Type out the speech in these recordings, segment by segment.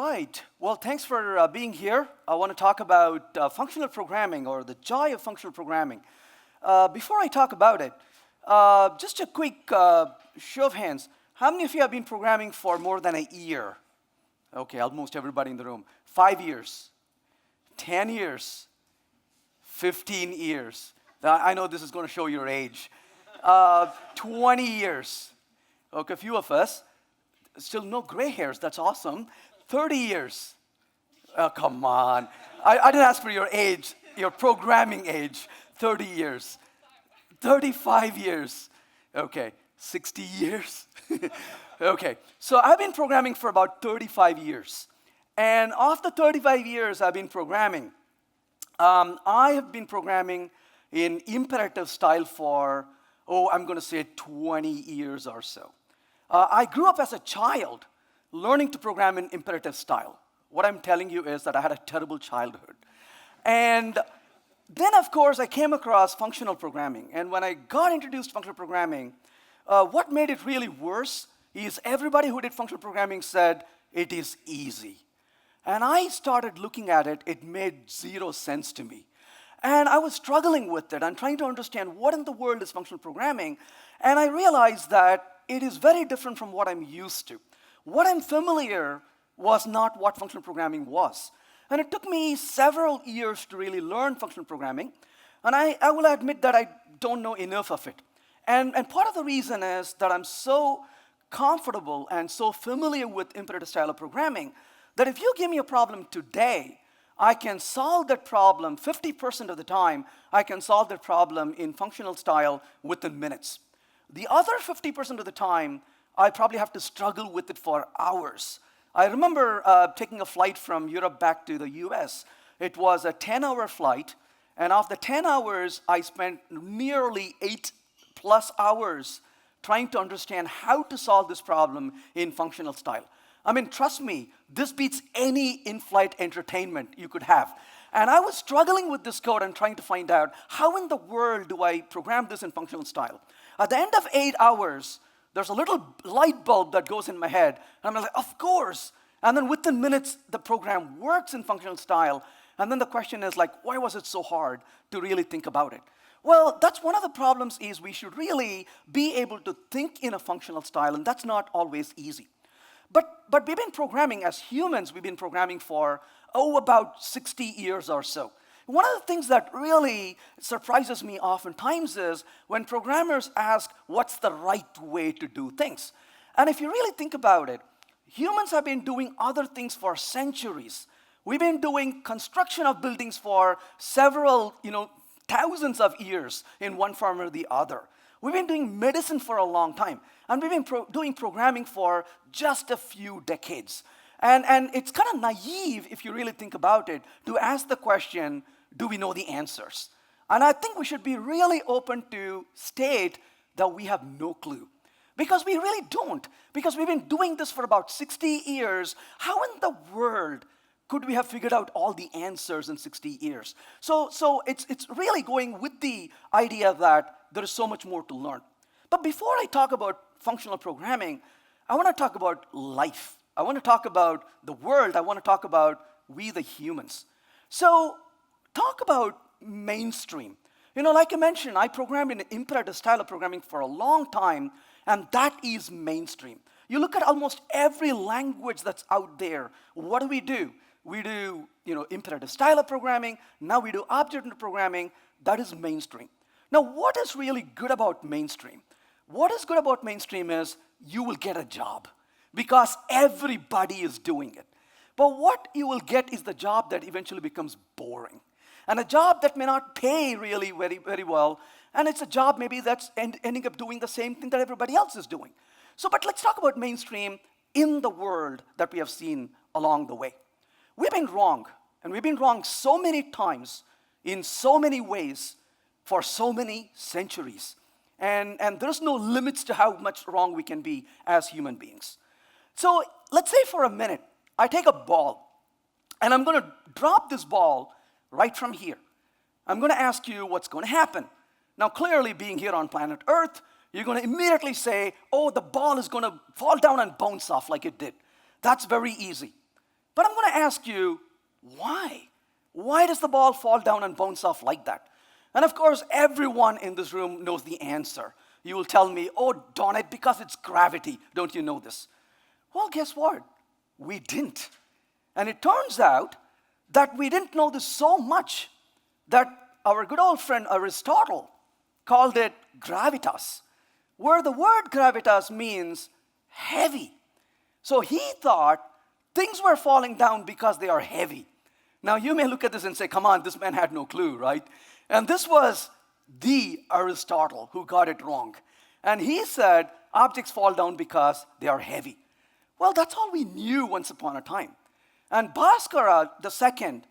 right. Well, thanks for being here. I want to talk about functional programming or the joy of functional programming. Before I talk about it, just a quick show of hands. How many of you have been programming for more than a year? Okay, almost everybody in the room. 5 years, 10 years, 15 years. Now, I know this is going to show your age. 20 years. Okay, a few of us. Still no gray hairs, that's awesome. 30 years. Oh, come on. I didn't ask for your age, your programming age. 30 years. 35 years. Okay, 60 years. Okay, so I've been programming for about 35 years. And after 35 years I've been programming, I have been programming in imperative style for, I'm going to say 20 years or so. I grew up as a child learning to program in imperative style. What I'm telling you is that I had a terrible childhood. And then, of course, I came across functional programming. And when I got introduced to functional programming, what made it really worse is everybody who did functional programming said it is easy. And I started looking at it, it made zero sense to me. And I was struggling with it and trying to understand what in the world is functional programming. And I realized that it is very different from what I'm used to. What I'm familiar was not what functional programming was. And it took me several years to really learn functional programming. And I will admit that I don't know enough of it. And part of the reason is that I'm so comfortable and so familiar with imperative style of programming that if you give me a problem today, I can solve that problem 50% of the time. I can solve that problem in functional style within minutes. The other 50% of the time, I probably have to struggle with it for hours. I remember taking a flight from Europe back to the US. It was a 10-hour flight, and of the 10 hours, I spent nearly 8+ hours trying to understand how to solve this problem in functional style. I mean, trust me, this beats any in-flight entertainment you could have. And I was struggling with this code and trying to find out how in the world do I program this in functional style. At the end of 8 hours, there's a little light bulb that goes in my head. And I'm like, of course. And then within minutes, the program works in functional style. And then the question is like, why was it so hard to really think about it? Well, that's one of the problems is we should really be able to think in a functional style, and that's not always easy. But we've been programming as humans, we've been programming for, about 60 years or so. One of the things that really surprises me oftentimes is when programmers ask, what's the right way to do things? And if you really think about it, humans have been doing other things for centuries. We've been doing construction of buildings for several, thousands of years in one form or the other. We've been doing medicine for a long time, and we've been doing programming for just a few decades. And it's kind of naive, if you really think about it, to ask the question, do we know the answers? And I think we should be really open to state that we have no clue. Because we really don't. Because we've been doing this for about 60 years. How in the world could we have figured out all the answers in 60 years? So it's really going with the idea that there is so much more to learn. But before I talk about functional programming, I want to talk about life. I want to talk about the world. I want to talk about we the humans. So talk about mainstream. Like I mentioned, I programmed in an imperative style of programming for a long time, and that is mainstream. You look at almost every language that's out there. What do? We do, imperative style of programming. Now we do object-oriented programming. That is mainstream. Now, what is really good about mainstream? What is good about mainstream is you will get a job because everybody is doing it. But what you will get is the job that eventually becomes boring. And a job that may not pay really very, very well. And it's a job maybe that's ending up doing the same thing that everybody else is doing. But let's talk about mainstream in the world that we have seen along the way. We've been wrong. And we've been wrong so many times, in so many ways, for so many centuries. And there's no limits to how much wrong we can be as human beings. So let's say for a minute, I take a ball, and I'm going to drop this ball right from here. I'm going to ask you what's going to happen. Now, clearly, being here on planet Earth, you're going to immediately say, the ball is going to fall down and bounce off like it did. That's very easy. But I'm going to ask you, why? Why does the ball fall down and bounce off like that? And of course, everyone in this room knows the answer. You will tell me, oh, darn it, because it's gravity. Don't you know this? Well, guess what? We didn't. And it turns out that we didn't know this so much that our good old friend Aristotle called it gravitas, where the word gravitas means heavy. So he thought things were falling down because they are heavy. Now you may look at this and say, come on, this man had no clue, right? And this was the Aristotle who got it wrong. And he said objects fall down because they are heavy. Well, that's all we knew once upon a time. And Bhaskara II,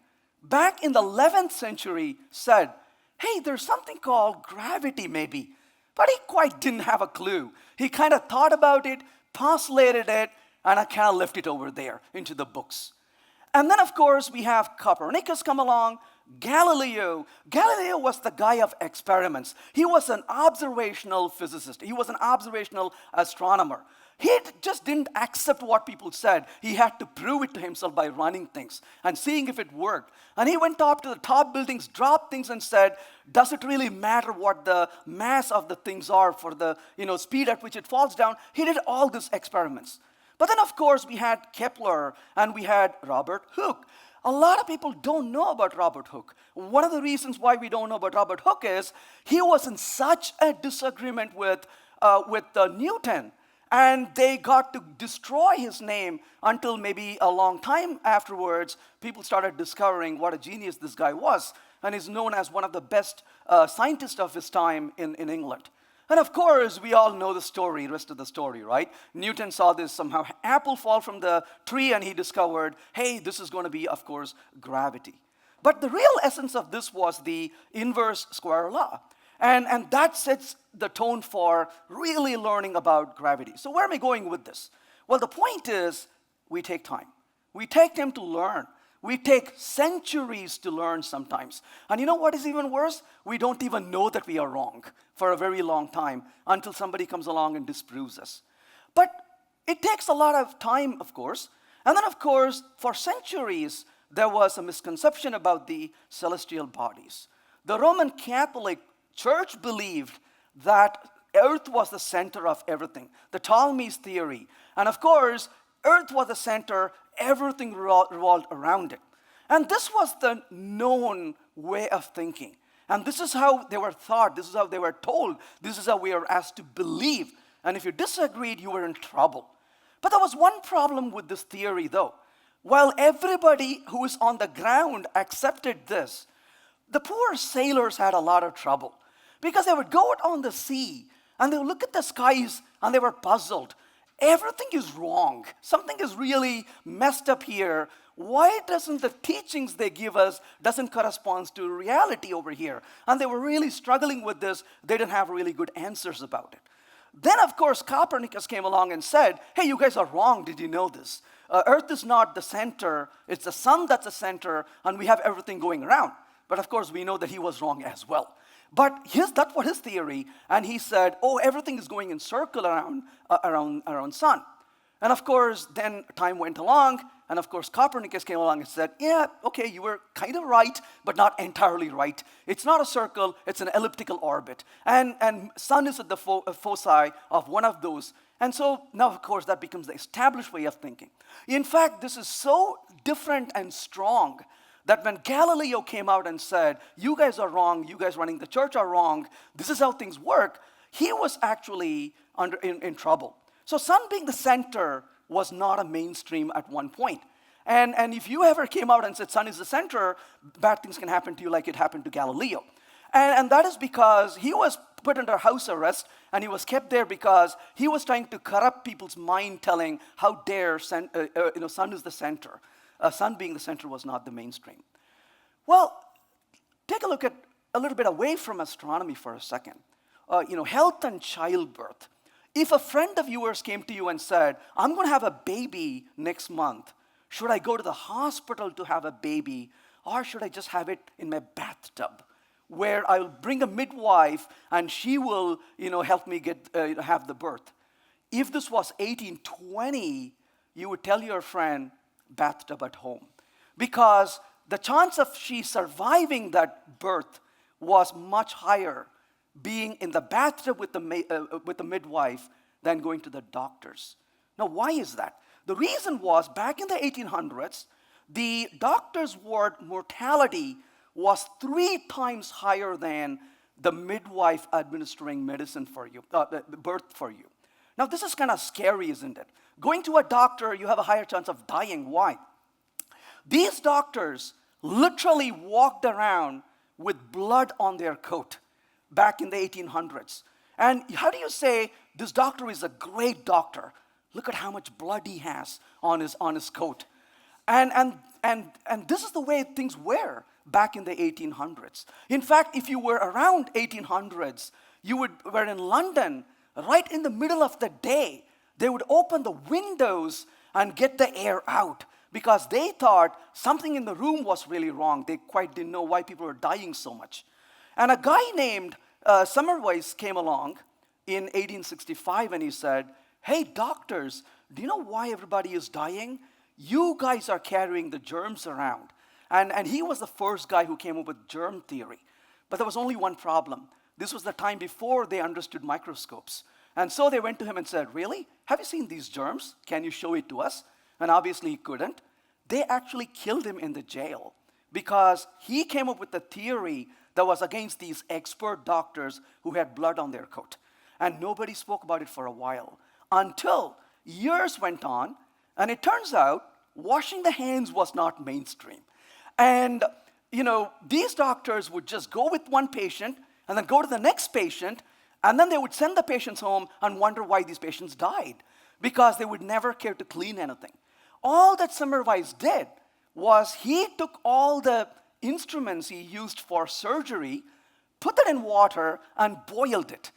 back in the 11th century, said, hey, there's something called gravity maybe. But he quite didn't have a clue. He kind of thought about it, postulated it, and I kind of left it over there into the books. And then, of course, we have Copernicus come along, Galileo. Galileo was the guy of experiments. He was an observational physicist. He was an observational astronomer. He just didn't accept what people said. He had to prove it to himself by running things and seeing if it worked. And he went up to the top buildings, dropped things and said, does it really matter what the mass of the things are for the speed at which it falls down? He did all these experiments. But then, of course, we had Kepler and we had Robert Hooke. A lot of people don't know about Robert Hooke. One of the reasons why we don't know about Robert Hooke is he was in such a disagreement with Newton. And they got to destroy his name until maybe a long time afterwards, people started discovering what a genius this guy was. And is known as one of the best scientists of his time in England. And of course, we all know the story, rest of the story, right? Newton saw this somehow apple fall from the tree and he discovered, hey, this is going to be, of course, gravity. But the real essence of this was the inverse square law. And that sets the tone for really learning about gravity. So where am I going with this? Well, the point is, we take time. We take time to learn. We take centuries to learn sometimes. And you know what is even worse? We don't even know that we are wrong for a very long time until somebody comes along and disproves us. But it takes a lot of time, of course. And then, of course, for centuries, there was a misconception about the celestial bodies. The Roman Catholic Church believed that Earth was the center of everything, the Ptolemy's theory. And of course, Earth was the center, everything revolved around it. And this was the known way of thinking. And this is how they were taught, this is how they were told, this is how we are asked to believe. And if you disagreed, you were in trouble. But there was one problem with this theory, though. While everybody who is on the ground accepted this, the poor sailors had a lot of trouble. Because they would go out on the sea and they would look at the skies and they were puzzled. Everything is wrong. Something is really messed up here. Why doesn't the teachings they give us doesn't correspond to reality over here? And they were really struggling with this. They didn't have really good answers about it. Then, of course, Copernicus came along and said, hey, you guys are wrong. Did you know this? Earth is not the center. It's the sun that's the center, and we have everything going around. But of course, we know that he was wrong as well. But that was his theory, and he said, oh, everything is going in circle around sun. And of course, then time went along, and of course, Copernicus came along and said, yeah, okay, you were kind of right, but not entirely right. It's not a circle, it's an elliptical orbit. And sun is at the foci of one of those. And so now, of course, that becomes the established way of thinking. In fact, this is so different and strong that when Galileo came out and said, you guys are wrong, you guys running the church are wrong, this is how things work, he was actually in trouble. So sun being the center was not a mainstream at one point. And if you ever came out and said sun is the center, bad things can happen to you like it happened to Galileo. And that is because he was put under house arrest and he was kept there because he was trying to corrupt people's mind telling how dare sun is the center. Sun being the center was not the mainstream. Well, take a look at a little bit away from astronomy for a second. Health and childbirth. If a friend of yours came to you and said, I'm going to have a baby next month, should I go to the hospital to have a baby, or should I just have it in my bathtub, where I'll bring a midwife and she will, help me have the birth? If this was 1820, you would tell your friend, bathtub at home, because the chance of she surviving that birth was much higher being in the bathtub with the midwife than going to the doctors. Now, why is that? The reason was back in the 1800s, the doctor's ward mortality was 3 times higher than the midwife administering medicine for you, birth for you. Now, this is kind of scary, isn't it? Going to a doctor, you have a higher chance of dying. Why? These doctors literally walked around with blood on their coat back in the 1800s. And how do you say this doctor is a great doctor? Look at how much blood he has on his coat. And this is the way things were back in the 1800s. In fact, if you were around 1800s, you were in London, right in the middle of the day, they would open the windows and get the air out because they thought something in the room was really wrong. They quite didn't know why people were dying so much. And a guy named Semmelweis came along in 1865 and he said, "Hey, doctors, do you know why everybody is dying? You guys are carrying the germs around." And he was the first guy who came up with germ theory. But there was only one problem. This was the time before they understood microscopes. And so they went to him and said, "Really? Have you seen these germs? Can you show it to us?" And obviously he couldn't. They actually killed him in the jail because he came up with a theory that was against these expert doctors who had blood on their coat. And nobody spoke about it for a while until years went on, and it turns out washing the hands was not mainstream. And, these doctors would just go with one patient and then go to the next patient, and then they would send the patients home and wonder why these patients died because they would never care to clean anything. All that Semmelweis did was he took all the instruments he used for surgery, put it in water, and boiled it.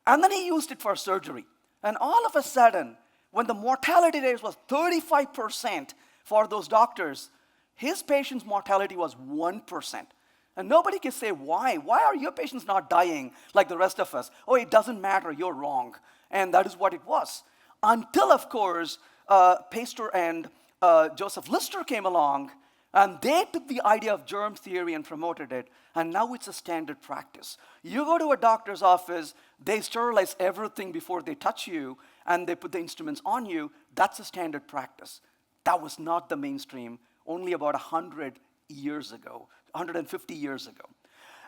And then he used it for surgery. And all of a sudden, when the mortality rate was 35% for those doctors, his patient's mortality was 1%. And nobody can say, why? Why are your patients not dying like the rest of us? Oh, it doesn't matter, you're wrong. And that is what it was. Until, of course, Pasteur and Joseph Lister came along, and they took the idea of germ theory and promoted it, and now it's a standard practice. You go to a doctor's office, they sterilize everything before they touch you, and they put the instruments on you. That's a standard practice. That was not the mainstream only about 100 years ago, 150 years ago.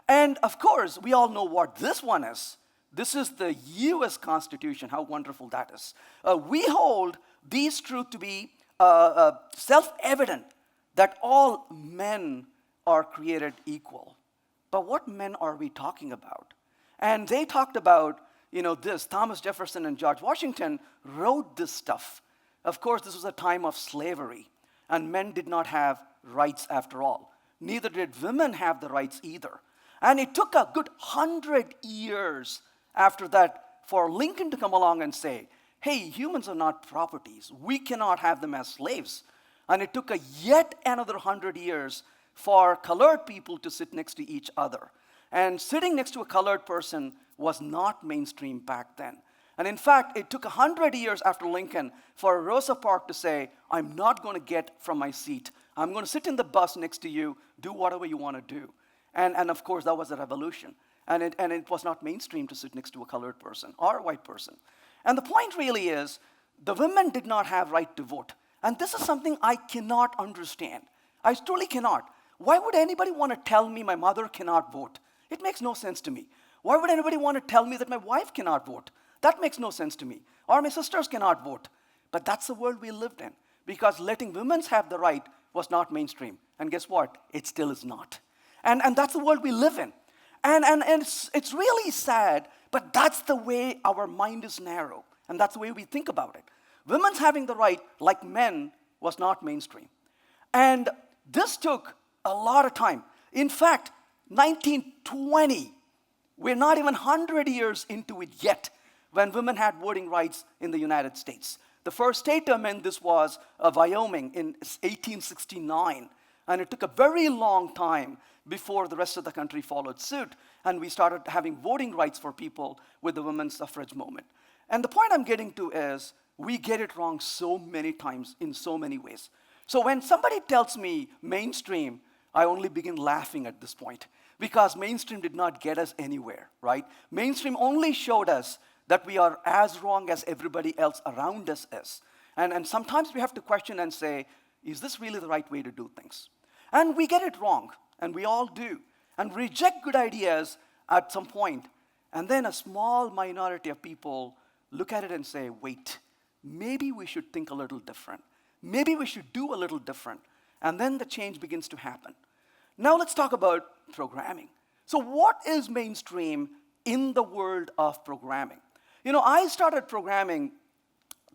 And of course, we all know what this one is. This is the US Constitution. How wonderful that is. We hold these truths to be self-evident that all men are created equal. But what men are we talking about? And they talked about, this. Thomas Jefferson and George Washington wrote this stuff. Of course, this was a time of slavery, and men did not have rights after all. Neither did women have the rights either. And it took a good 100 years after that for Lincoln to come along and say, "Hey, humans are not properties. We cannot have them as slaves." And it took yet another 100 years for colored people to sit next to each other. And sitting next to a colored person was not mainstream back then. And in fact, it took 100 years after Lincoln for Rosa Parks to say, "I'm not going to get from my seat. I'm going to sit in the bus next to you, do whatever you want to do." And of course, that was a revolution. And it was not mainstream to sit next to a colored person or a white person. And the point really is, the women did not have right to vote. And this is something I cannot understand. I truly cannot. Why would anybody want to tell me my mother cannot vote? It makes no sense to me. Why would anybody want to tell me that my wife cannot vote? That makes no sense to me. Or my sisters cannot vote. But that's the world we lived in. Because letting women have the right was not mainstream. And guess what? It still is not. And that's the world we live in. And it's really sad, but that's the way our mind is narrow. And that's the way we think about it. Women's having the right, like men, was not mainstream. And this took a lot of time. In fact, 1920, we're not even 100 years into it yet, when women had voting rights in the United States. The first state to amend this was Wyoming in 1869. And it took a very long time before the rest of the country followed suit, and we started having voting rights for people with the women's suffrage movement. And the point I'm getting to is, we get it wrong so many times in so many ways. So when somebody tells me mainstream, I only begin laughing at this point because mainstream did not get us anywhere, right? Mainstream only showed us that we are as wrong as everybody else around us is. And sometimes we have to question and say, is this really the right way to do things? And we get it wrong, and we all do, and reject good ideas at some point. And then a small minority of people look at it and say, wait, maybe we should think a little different. Maybe we should do a little different. And then the change begins to happen. Now let's talk about programming. So what is mainstream in the world of programming? You know, I started programming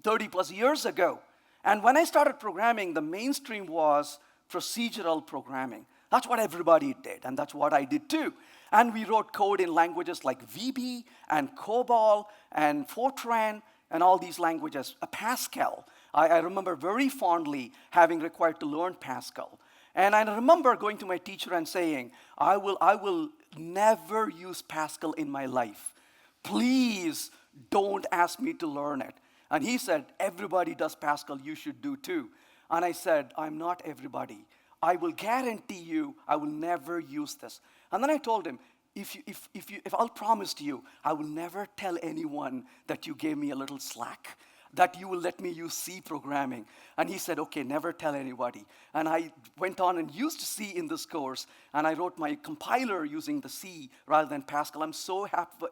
30 plus years ago. And when I started programming, the mainstream was procedural programming. That's what everybody did, and that's what I did too. And we wrote code in languages like VB and COBOL and Fortran and all these languages. Pascal. I remember very fondly having required to learn Pascal. And I remember going to my teacher and saying, I will never use Pascal in my life. Please don't ask me to learn it. And he said, everybody does Pascal, you should do too. And I said, I'm not everybody. I will guarantee you I will never use this. And then I told him, if I'll promise to you, I will never tell anyone that you gave me a little slack, that you will let me use C programming. And he said, okay, never tell anybody. And I went on and used C in this course, and I wrote my compiler using the C rather than Pascal. I'm so happy,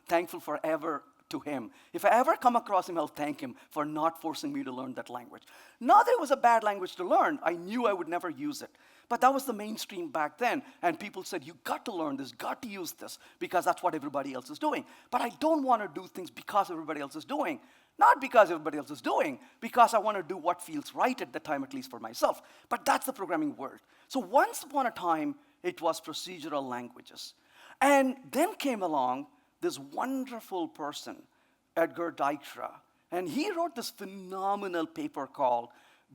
thankful forever to him. If I ever come across him, I'll thank him for not forcing me to learn that language. Not that it was a bad language to learn. I knew I would never use it. But that was the mainstream back then. And people said, you got to learn this, got to use this, because that's what everybody else is doing. But I don't want to do things because everybody else is doing. Not because everybody else is doing, because I want to do what feels right at the time, at least for myself. But that's the programming world. So once upon a time, it was procedural languages. And then came along this wonderful person, Edgar Dijkstra, and he wrote this phenomenal paper called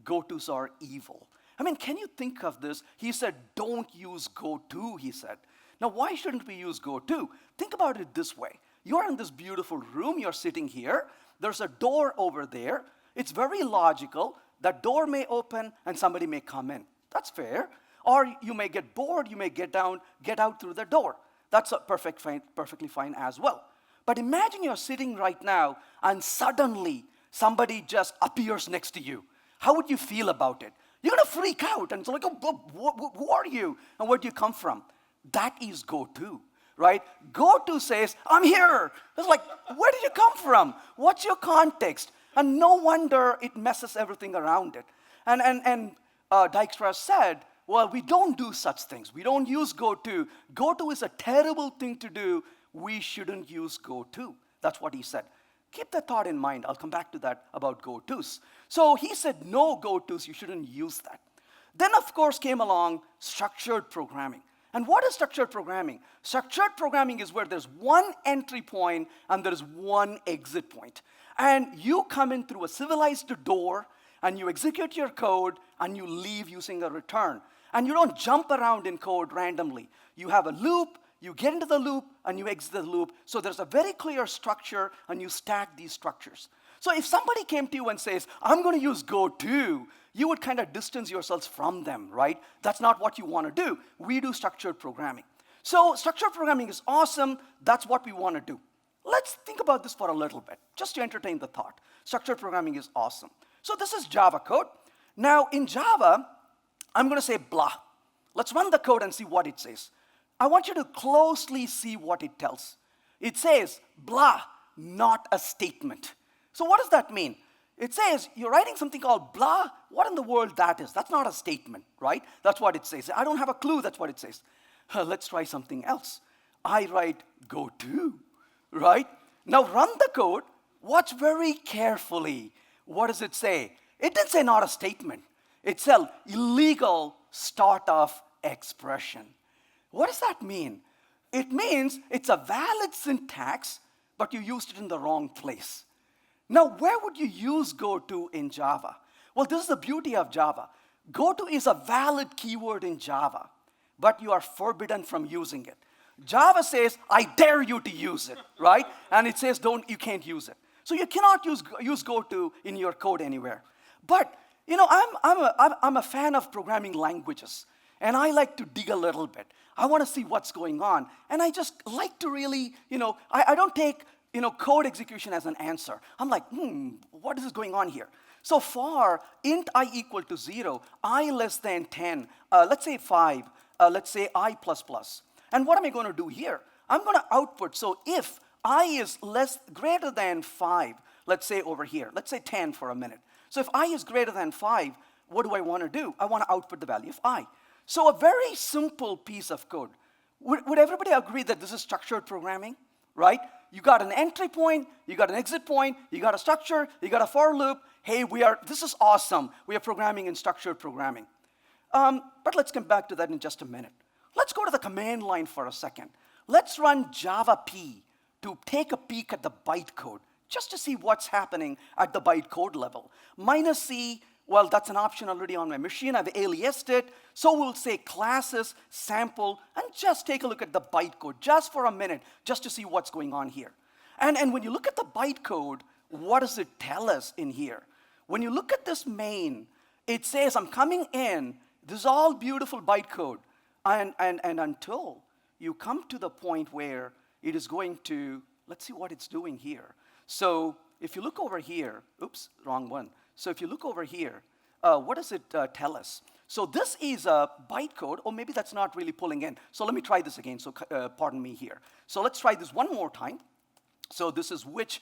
"Go-Tos Are Evil." I mean, can you think of this? He said, don't use go-to, he said. Now, why shouldn't we use go-to? Think about it this way. You're in this beautiful room, you're sitting here, there's a door over there. It's very logical. That door may open and somebody may come in. That's fair. Or you may get bored, you may get out through the door. That's perfectly fine as well. But imagine you're sitting right now and suddenly somebody just appears next to you. How would you feel about it? You're going to freak out and it's like, oh, who are you? And where do you come from? That is go-to, right? Go-to says, I'm here. It's like, where did you come from? What's your context? And no wonder it messes everything around it. And Dijkstra said, well, we don't do such things. We don't use go-to. Go-to is a terrible thing to do. We shouldn't use go-to. That's what he said. Keep that thought in mind. I'll come back to that about go-tos. So he said, no go-tos, you shouldn't use that. Then, of course, came along structured programming. And what is structured programming? Structured programming is where there's one entry point and there's one exit point. And you come in through a civilized door, and you execute your code, and you leave using a return. And you don't jump around in code randomly. You have a loop, you get into the loop, and you exit the loop. So there's a very clear structure, and you stack these structures. So if somebody came to you and says, I'm going to use go-to, you would kind of distance yourselves from them, right? That's not what you want to do. We do structured programming. So structured programming is awesome. That's what we want to do. Let's think about this for a little bit, just to entertain the thought. Structured programming is awesome. So this is Java code. Now, in Java, I'm going to say blah. Let's run the code and see what it says. I want you to closely see what it tells. It says blah, not a statement. So what does that mean? It says you're writing something called blah. What in the world that is? That's not a statement, right? That's what it says. I don't have a clue. That's what it says. Let's try something else. I write go-to, right? Now run the code. Watch very carefully. What does it say? It didn't say not a statement. It's an illegal start-off expression. What does that mean? It means it's a valid syntax, but you used it in the wrong place. Now, where would you use go-to in Java? Well, this is the beauty of Java. Go-to is a valid keyword in Java, but you are forbidden from using it. Java says, I dare you to use it, right? And it says, you can't use it. So you cannot use go-to in your code anywhere. But You know, I'm a fan of programming languages, and I like to dig a little bit. I want to see what's going on, and I just like to really, I don't take, code execution as an answer. I'm like, what is going on here? So for int I equal to 0, I less than 10, let's say 5, let's say I plus plus. And what am I going to do here? I'm going to output, so if I is greater than 5, let's say over here, let's say 10 for a minute. So if I is greater than 5, what do I want to do? I want to output the value of I. So a very simple piece of code. Would everybody agree that this is structured programming, right? You got an entry point, you got an exit point, you got a structure, you got a for loop. Hey, this is awesome. We are programming in structured programming. But let's come back to that in just a minute. Let's go to the command line for a second. Let's run Java P to take a peek at the bytecode, just to see what's happening at the bytecode level. -C, well, that's an option already on my machine. I've aliased it. So we'll say classes, sample, and just take a look at the bytecode, just for a minute, just to see what's going on here. And when you look at the bytecode, what does it tell us in here? When you look at this main, it says, I'm coming in. This is all beautiful bytecode. And until you come to the point where it is going to, let's see what it's doing here. So if you look over here, oops, wrong one. So if you look over here, what does it tell us? So this is a bytecode, or maybe that's not really pulling in. So let me try this again, so pardon me here. So let's try this one more time. So this is which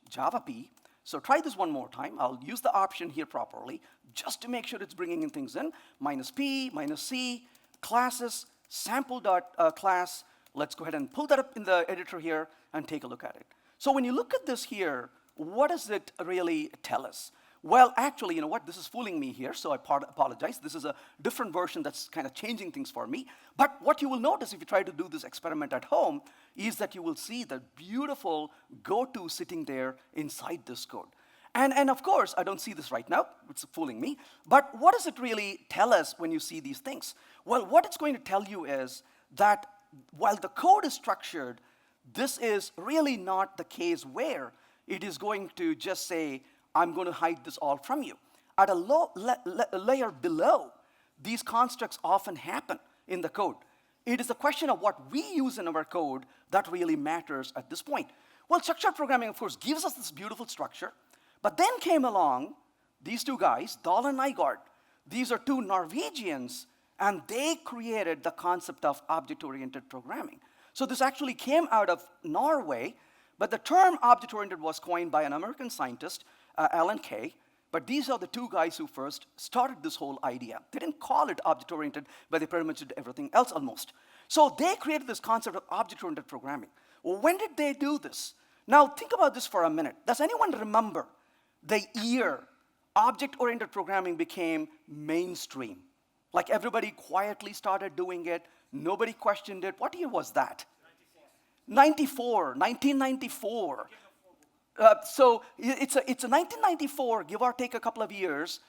Java P. So try this one more time. I'll use the option here properly, just to make sure it's bringing in things in. -P, -C, classes, sample.class. Let's go ahead and pull that up in the editor here and take a look at it. So when you look at this here, what does it really tell us? Well, actually, you know what? This is fooling me here, so I apologize. This is a different version that's kind of changing things for me. But what you will notice if you try to do this experiment at home is that you will see the beautiful goto sitting there inside this code. And of course, I don't see this right now. It's fooling me. But what does it really tell us when you see these things? Well, what it's going to tell you is that while the code is structured, this is really not the case where it is going to just say, I'm going to hide this all from you. At a layer below, these constructs often happen in the code. It is a question of what we use in our code that really matters at this point. Well, structured programming, of course, gives us this beautiful structure. But then came along these two guys, Dahl and Nygaard. These are two Norwegians, and they created the concept of object-oriented programming. So this actually came out of Norway, but the term object-oriented was coined by an American scientist, Alan Kay. But these are the two guys who first started this whole idea. They didn't call it object-oriented, but they pretty much did everything else almost. So they created this concept of object-oriented programming. Well, when did they do this? Now, think about this for a minute. Does anyone remember the year object-oriented programming became mainstream? Like everybody quietly started doing it. Nobody questioned it. What year was that? 1994. So it's a 1994, give or take a couple of years.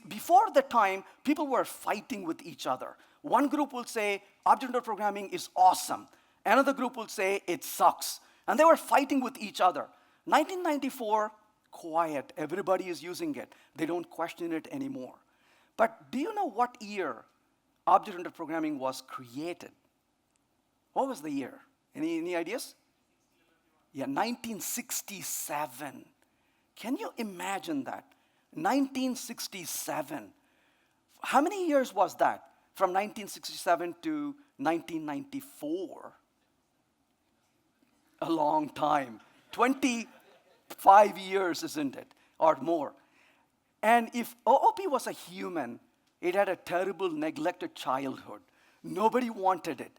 Before the time, people were fighting with each other. One group will say, object-oriented programming is awesome. Another group will say, it sucks. And they were fighting with each other. 1994, quiet. Everybody is using it. They don't question it anymore. But do you know what year object-oriented programming was created? What was the year? Any ideas? Yeah, 1967. Can you imagine that? 1967. How many years was that? From 1967 to 1994. A long time. 25 years, isn't it? Or more. And if OOP was a human, it had a terrible, neglected childhood. Nobody wanted it.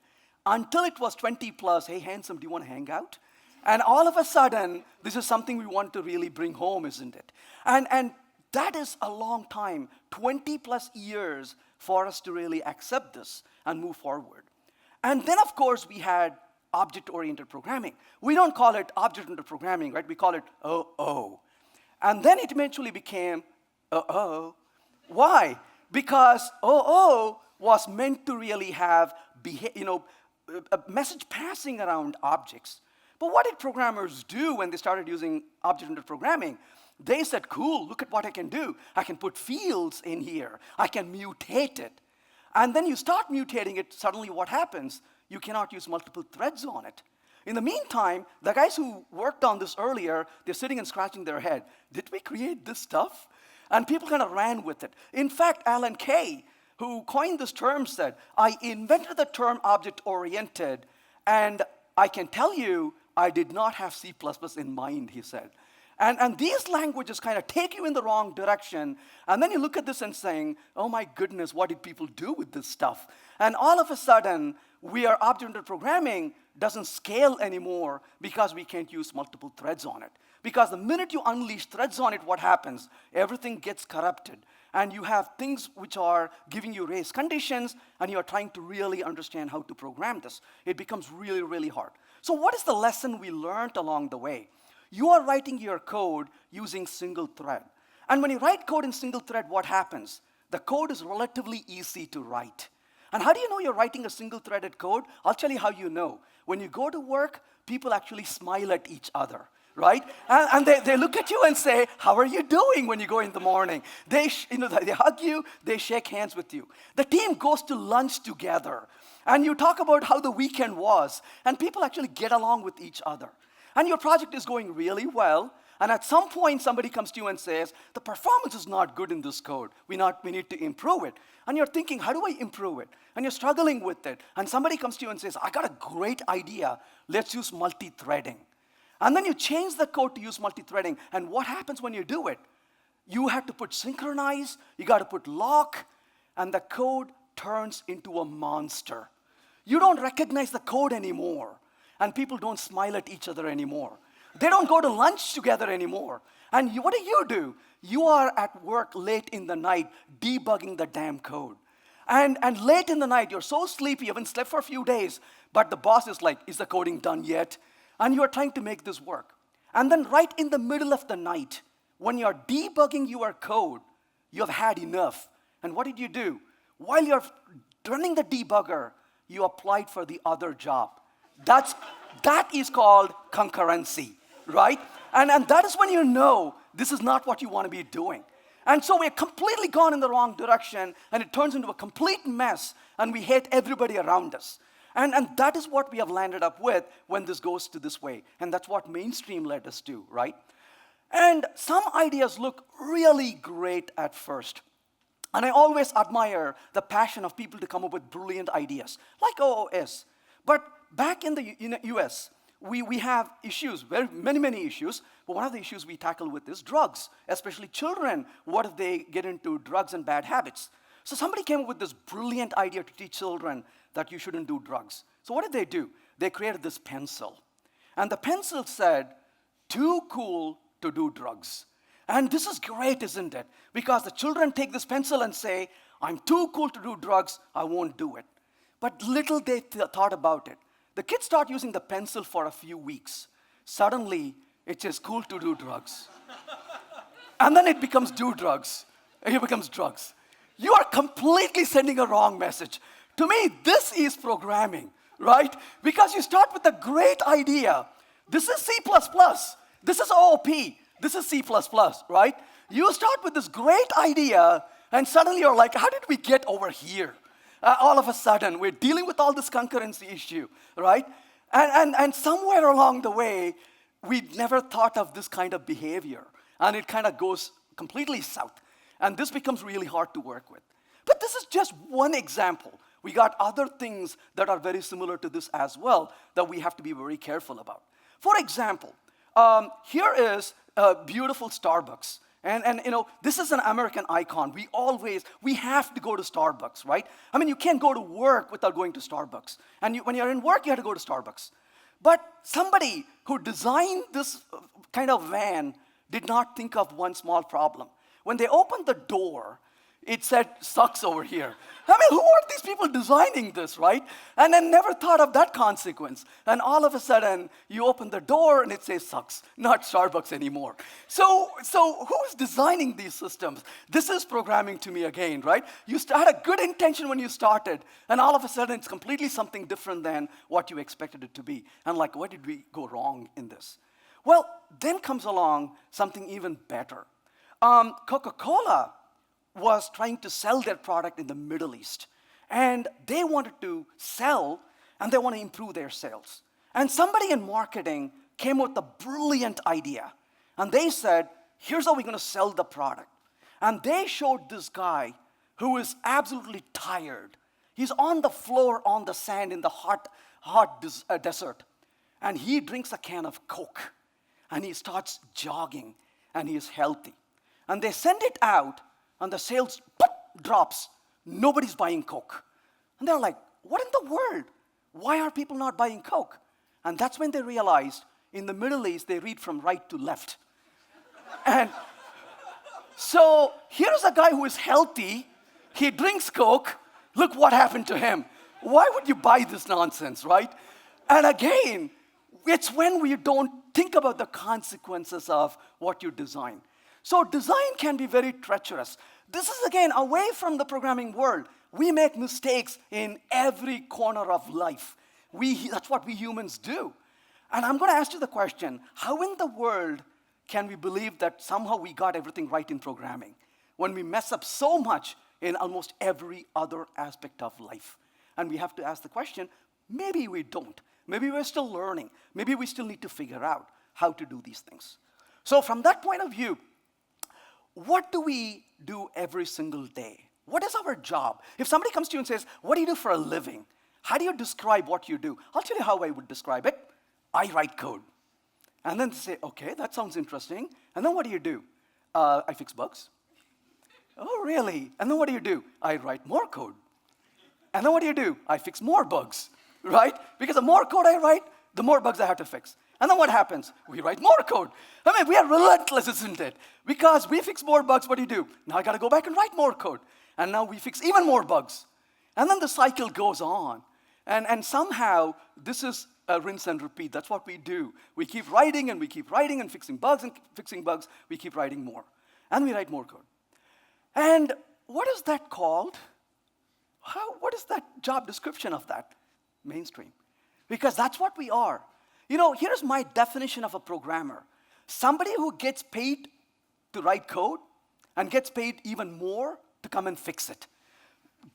Until it was 20 plus, hey, handsome, do you want to hang out? And all of a sudden, this is something we want to really bring home, isn't it? And that is a long time, 20 plus years for us to really accept this and move forward. And then, of course, we had object-oriented programming. We don't call it object-oriented programming, right? We call it OO. And then it eventually became OO. Why? Because OO was meant to really have a message passing around objects. But what did programmers do when they started using object-oriented programming? They said, cool, look at what I can do. I can put fields in here. I can mutate it. And then you start mutating it, suddenly what happens? You cannot use multiple threads on it. In the meantime, the guys who worked on this earlier, they're sitting and scratching their head. Did we create this stuff? And people kind of ran with it. In fact, Alan Kay, who coined this term, said, I invented the term object-oriented, and I can tell you, I did not have C++ in mind, he said. And these languages kind of take you in the wrong direction, and then you look at this and saying, oh my goodness, what did people do with this stuff? And all of a sudden, object-oriented programming doesn't scale anymore because we can't use multiple threads on it. Because the minute you unleash threads on it, what happens? Everything gets corrupted. And you have things which are giving you race conditions, and you are trying to really understand how to program this. It becomes really, really hard. So what is the lesson we learned along the way? You are writing your code using single thread. And when you write code in single thread, what happens? The code is relatively easy to write. And how do you know you're writing a single-threaded code? I'll tell you how you know. When you go to work, people actually smile at each other, right? And they look at you and say, how are you doing when you go in the morning? They hug you, they shake hands with you. The team goes to lunch together, and you talk about how the weekend was, and people actually get along with each other. And your project is going really well, and at some point, somebody comes to you and says, the performance is not good in this code. We need to improve it. And you're thinking, how do I improve it? And you're struggling with it. And somebody comes to you and says, I got a great idea. Let's use multi-threading. And then you change the code to use multi-threading. And what happens when you do it? You have to put synchronize, you got to put lock, and the code turns into a monster. You don't recognize the code anymore. And people don't smile at each other anymore. They don't go to lunch together anymore. And what do? You are at work late in the night debugging the damn code. And late in the night, you're so sleepy, you haven't slept for a few days, but the boss is like, is the coding done yet? And you are trying to make this work. And then right in the middle of the night, when you're debugging your code, you have had enough. And what did you do? While you're running the debugger, you applied for the other job. That is called concurrency, right? And that is when you know this is not what you want to be doing. And so we're completely gone in the wrong direction, and it turns into a complete mess, and we hate everybody around us. And that is what we have landed up with when this goes to this way. And that's what mainstream led us to, right? And some ideas look really great at first. And I always admire the passion of people to come up with brilliant ideas, like OOS. But back in the US, we have issues, many issues, but one of the issues we tackle with is drugs, especially children. What if they get into drugs and bad habits? So somebody came up with this brilliant idea to teach children that you shouldn't do drugs. So what did they do? They created this pencil. And the pencil said, too cool to do drugs. And this is great, isn't it? Because the children take this pencil and say, I'm too cool to do drugs, I won't do it. But little they thought about it. The kids start using the pencil for a few weeks. Suddenly, it's just cool to do drugs. And then it becomes do drugs. It becomes drugs. You are completely sending a wrong message. To me, this is programming, right? Because you start with a great idea. This is C++. This is OOP. This is C++, right? You start with this great idea, and suddenly you're like, how did we get over here? All of a sudden, we're dealing with all this concurrency issue, right? And somewhere along the way, we never thought of this kind of behavior. And it kind of goes completely south. And this becomes really hard to work with. But this is just one example. We got other things that are very similar to this as well that we have to be very careful about. For example, here is a beautiful Starbucks. And this is an American icon. We have to go to Starbucks, right? I mean, you can't go to work without going to Starbucks. And when you're in work, you have to go to Starbucks. But somebody who designed this kind of van did not think of one small problem. When they opened the door, it said, sucks over here. I mean, who are these people designing this, right? And then never thought of that consequence. And all of a sudden, you open the door and it says sucks, not Starbucks anymore. So who's designing these systems? This is programming to me again, right? You had a good intention when you started, and all of a sudden, it's completely something different than what you expected it to be. And like, where did we go wrong in this? Well, then comes along something even better. Coca-Cola was trying to sell their product in the Middle East. And they wanted to sell, and they want to improve their sales. And somebody in marketing came with a brilliant idea. And they said, here's how we're going to sell the product. And they showed this guy who is absolutely tired. He's on the floor on the sand in the hot desert. And he drinks a can of Coke. And he starts jogging. And he is healthy. And they send it out. And the sales drops. Nobody's buying Coke. And they're like, what in the world? Why are people not buying Coke? And that's when they realized in the Middle East, they read from right to left. And so here's a guy who is healthy. He drinks Coke. Look what happened to him. Why would you buy this nonsense, right? And again, it's when we don't think about the consequences of what you design. So design can be very treacherous. This is, again, away from the programming world. We make mistakes in every corner of life. That's what we humans do. And I'm going to ask you the question, how in the world can we believe that somehow we got everything right in programming when we mess up so much in almost every other aspect of life? And we have to ask the question, maybe we don't. Maybe we're still learning. Maybe we still need to figure out how to do these things. So from that point of view, what do we do every single day? What is our job? If somebody comes to you and says, what do you do for a living? How do you describe what you do? I'll tell you how I would describe it. I write code. And then they say, okay, that sounds interesting. And then what do? I fix bugs. Oh, really? And then what do? I write more code. And then what do? I fix more bugs, right? Because the more code I write, the more bugs I have to fix. And then what happens? We write more code. I mean, we are relentless, isn't it? Because we fix more bugs, what do? Now I got to go back and write more code. And now we fix even more bugs. And then the cycle goes on. And somehow, this is a rinse and repeat. That's what we do. We keep writing and fixing bugs and fixing bugs. We keep writing more. And we write more code. And what is that called? What is that job description of that? Mainstream. Because that's what we are. You know, here's my definition of a programmer. Somebody who gets paid to write code and gets paid even more to come and fix it.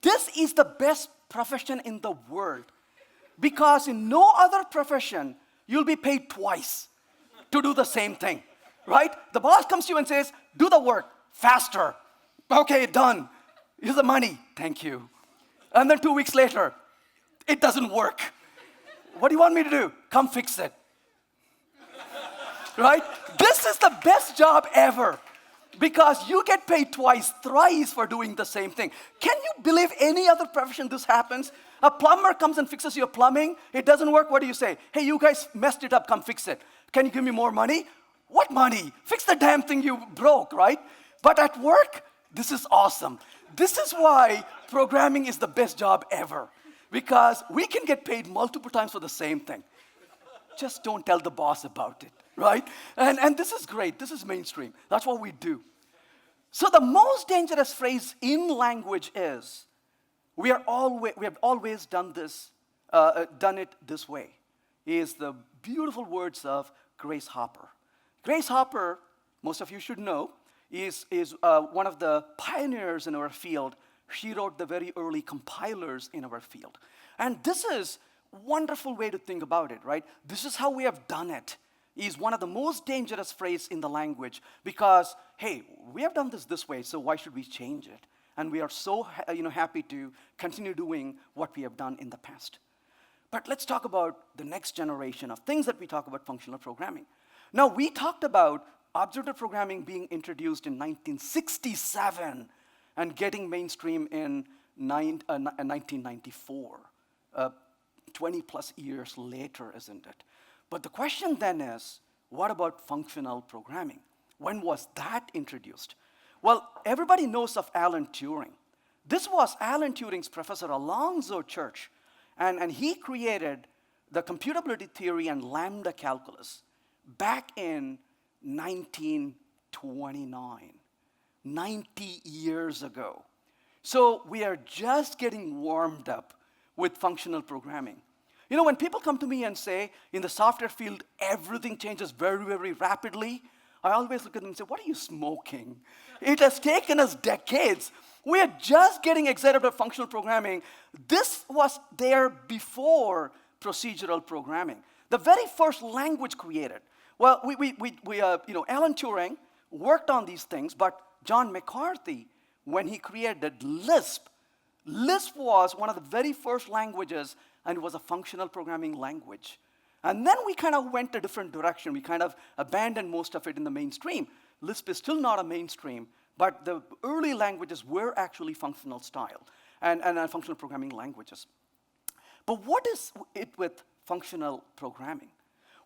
This is the best profession in the world. Because in no other profession, you'll be paid twice to do the same thing, right? The boss comes to you and says, do the work faster. Okay, done. Here's the money. Thank you. And then 2 weeks later, it doesn't work. What do you want me to do? Come fix it. Right? This is the best job ever. Because you get paid twice, thrice for doing the same thing. Can you believe any other profession this happens? A plumber comes and fixes your plumbing. It doesn't work. What do you say? Hey, you guys messed it up. Come fix it. Can you give me more money? What money? Fix the damn thing you broke, right? But at work, this is awesome. This is why programming is the best job ever. Because we can get paid multiple times for the same thing. Just don't tell the boss about it, right? And this is great. This is mainstream. That's what we do. So the most dangerous phrase in language is, we have always done it this way, is the beautiful words of Grace Hopper. Grace Hopper, most of you should know, is one of the pioneers in our field. She wrote the very early compilers in our field. And this is a wonderful way to think about it, right? This is how we have done it. Is one of the most dangerous phrases in the language because, hey, we have done this way, so why should we change it? And we are so happy to continue doing what we have done in the past. But let's talk about the next generation of things that we talk about functional programming. Now, we talked about object programming being introduced in 1967 and getting mainstream in 1994, 20 plus years later, isn't it? But the question then is, what about functional programming? When was that introduced? Well, everybody knows of Alan Turing. This was Alan Turing's professor, Alonzo Church, and he created the computability theory and lambda calculus back in 1929, 90 years ago. So we are just getting warmed up with functional programming. You know, when people come to me and say, in the software field, everything changes very, very rapidly, I always look at them and say, what are you smoking? It has taken us decades. We are just getting excited about functional programming. This was there before procedural programming. The very first language created. Well, Alan Turing worked on these things, but John McCarthy, when he created Lisp was one of the very first languages, and it was a functional programming language. And then we kind of went a different direction. We kind of abandoned most of it in the mainstream. Lisp is still not a mainstream, but the early languages were actually functional style and functional programming languages. But what is it with functional programming?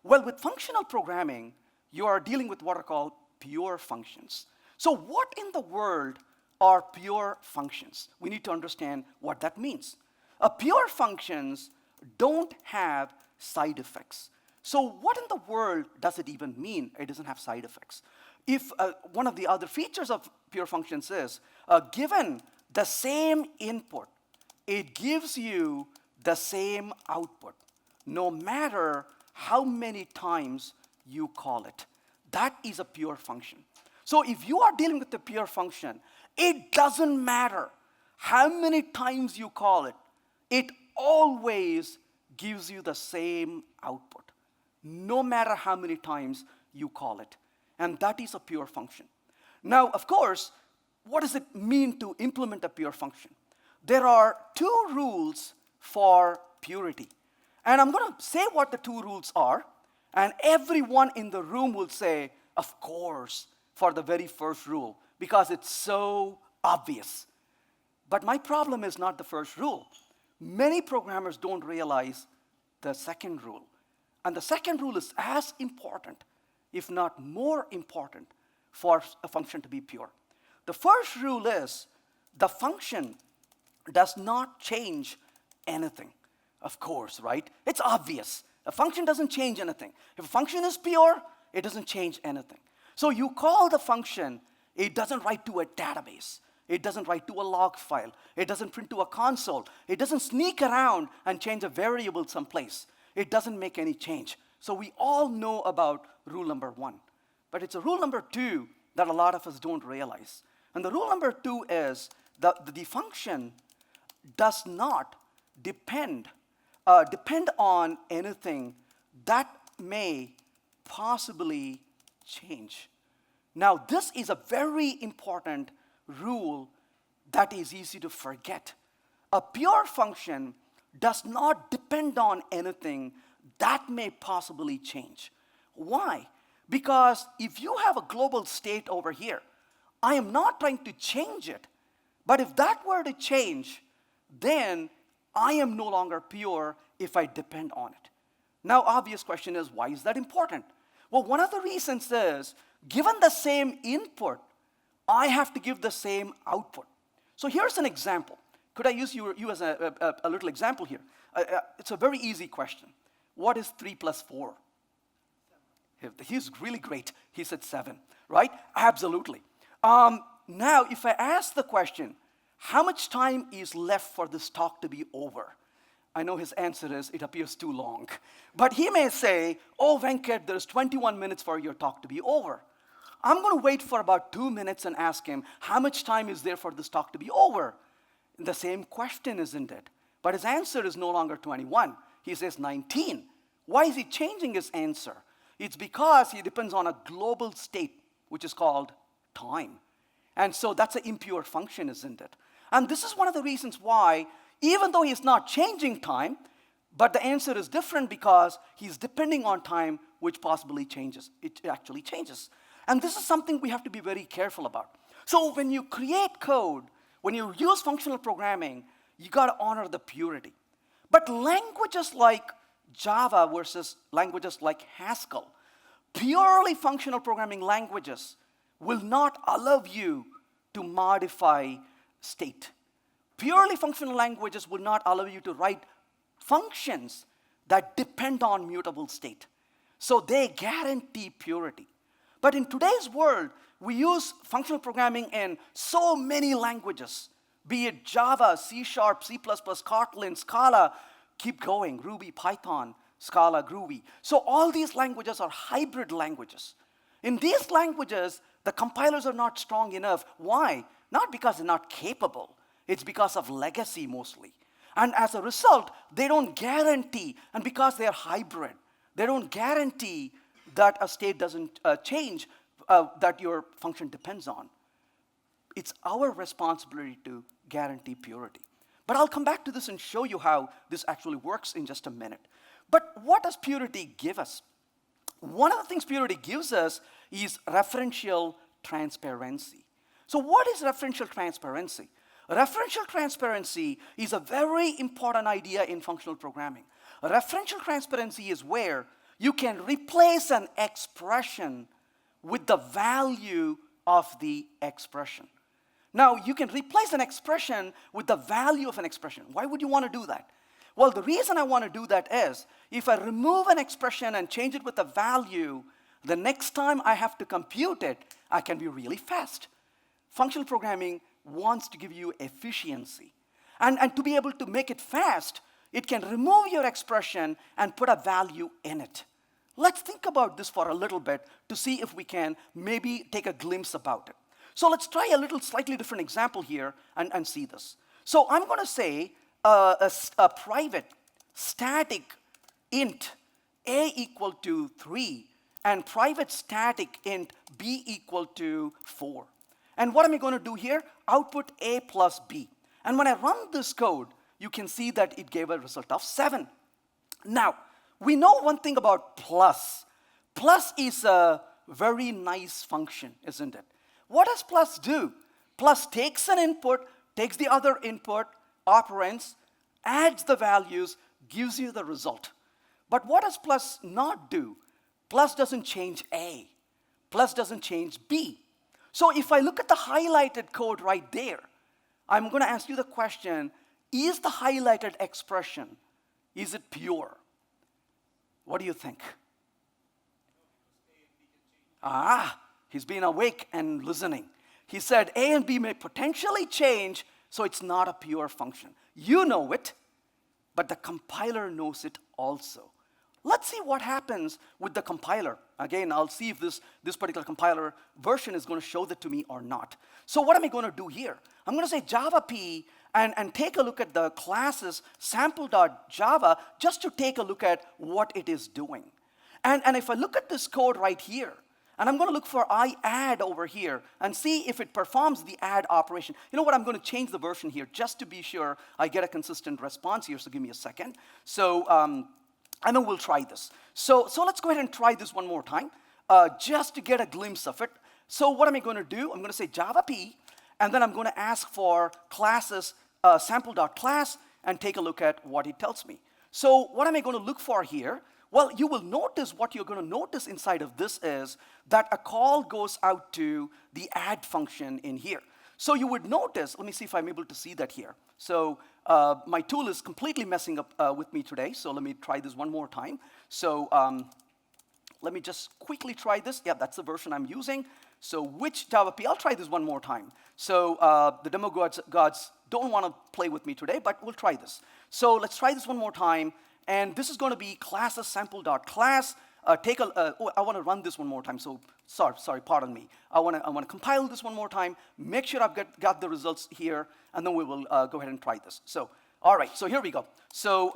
Well, with functional programming, you are dealing with what are called pure functions. So what in the world are pure functions? We need to understand what that means. Pure functions don't have side effects. So what in the world does it even mean it doesn't have side effects? If one of the other features of pure functions is, given the same input, it gives you the same output, no matter how many times you call it. That is a pure function. So if you are dealing with a pure function, it doesn't matter how many times you call it, it always gives you the same output, no matter how many times you call it. And that is a pure function. Now, of course, what does it mean to implement a pure function? There are two rules for purity. And I'm going to say what the two rules are, and everyone in the room will say, of course, for the very first rule, because it's so obvious. But my problem is not the first rule. Many programmers don't realize the second rule. And the second rule is as important, if not more important, for a function to be pure. The first rule is the function does not change anything. Of course, right? It's obvious. A function doesn't change anything. If a function is pure, it doesn't change anything. So you call the function, it doesn't write to a database. It doesn't write to a log file. It doesn't print to a console. It doesn't sneak around and change a variable someplace. It doesn't make any change. So we all know about rule number one. But it's a rule number two that a lot of us don't realize. And the rule number two is that the function does not depend on anything that may possibly change. Now, this is a very important rule that is easy to forget. A pure function does not depend on anything that may possibly change. Why? Because if you have a global state over here, I am not trying to change it. But if that were to change, then I am no longer pure if I depend on it. Now, obvious question is, why is that important? Well, one of the reasons is, given the same input, I have to give the same output. So here's an example. Could I use you as a little example here? It's a very easy question. What is 3 plus 4? He's really great. He said 7, right? Absolutely. Now, if I ask the question, how much time is left for this talk to be over? I know his answer is, it appears too long. But he may say, oh, Venkat, there's 21 minutes for your talk to be over. I'm going to wait for about 2 minutes and ask him, how much time is there for this talk to be over? The same question, isn't it? But his answer is no longer 21. He says 19. Why is he changing his answer? It's because he depends on a global state, which is called time. And so that's an impure function, isn't it? And this is one of the reasons why, even though he's not changing time, but the answer is different because he's depending on time, which possibly changes. It actually changes. And this is something we have to be very careful about. So when you create code, when you use functional programming, you got to honor the purity. But languages like Java versus languages like Haskell, purely functional programming languages will not allow you to modify state. Purely functional languages will not allow you to write functions that depend on mutable state. So they guarantee purity. But in today's world, we use functional programming in so many languages, be it Java, C#, C++, Kotlin, Scala, keep going, Ruby, Python, Scala, Groovy. So all these languages are hybrid languages. In these languages, the compilers are not strong enough. Why? Not because they're not capable. It's because of legacy mostly. And as a result, they don't guarantee, and because they're hybrid, they don't guarantee that a state doesn't change that your function depends on. It's our responsibility to guarantee purity. But I'll come back to this and show you how this actually works in just a minute. But what does purity give us? One of the things purity gives us is referential transparency. So what is referential transparency? Referential transparency is a very important idea in functional programming. Referential transparency is where you can replace an expression with the value of the expression. Now, you can replace an expression with the value of an expression. Why would you want to do that? Well, the reason I want to do that is, if I remove an expression and change it with a value, the next time I have to compute it, I can be really fast. Functional programming wants to give you efficiency. And to be able to make it fast, it can remove your expression and put a value in it. Let's think about this for a little bit to see if we can maybe take a glimpse about it. So let's try a little slightly different example here and see this. So I'm going to say a private static int a equal to 3 and private static int b equal to 4. And what am I going to do here? Output a plus b. And when I run this code, you can see that it gave a result of 7. Now, we know one thing about plus. Plus is a very nice function, isn't it? What does plus do? Plus takes an input, takes the other input, operands, adds the values, gives you the result. But what does plus not do? Plus doesn't change A. Plus doesn't change B. So if I look at the highlighted code right there, I'm going to ask you the question, is the highlighted expression, is it pure? What do you think? He's been awake and listening. He said A and B may potentially change, so it's not a pure function. You know it, but the compiler knows it also. Let's see what happens with the compiler. Again, I'll see if this particular compiler version is going to show that to me or not. So what am I going to do here? I'm going to say Java P and take a look at the classes sample.java just to take a look at what it is doing. And if I look at this code right here, and I'm going to look for iadd over here and see if it performs the add operation. You know what? I'm going to change the version here just to be sure I get a consistent response here. So give me a second. So and then we'll try this. So let's go ahead and try this one more time just to get a glimpse of it. So what am I going to do? I'm going to say Java P, and then I'm going to ask for classes sample.class and take a look at what it tells me. So what am I going to look for here? Well, you will notice what you're going to notice inside of this is that a call goes out to the add function in here. So you would notice, let me see if I'm able to see that here. So my tool is completely messing up with me today, so let me try this one more time. So let me just quickly try this. Yeah, that's the version I'm using. So which Java P? I'll try this one more time. So the demo gods don't want to play with me today, but we'll try this. So let's try this one more time. And this is going to be classes sample.class. I want to run this one more time. So sorry, pardon me. I want to compile this one more time, make sure I've got the results here, and then we will go ahead and try this. So, all right, so here we go. So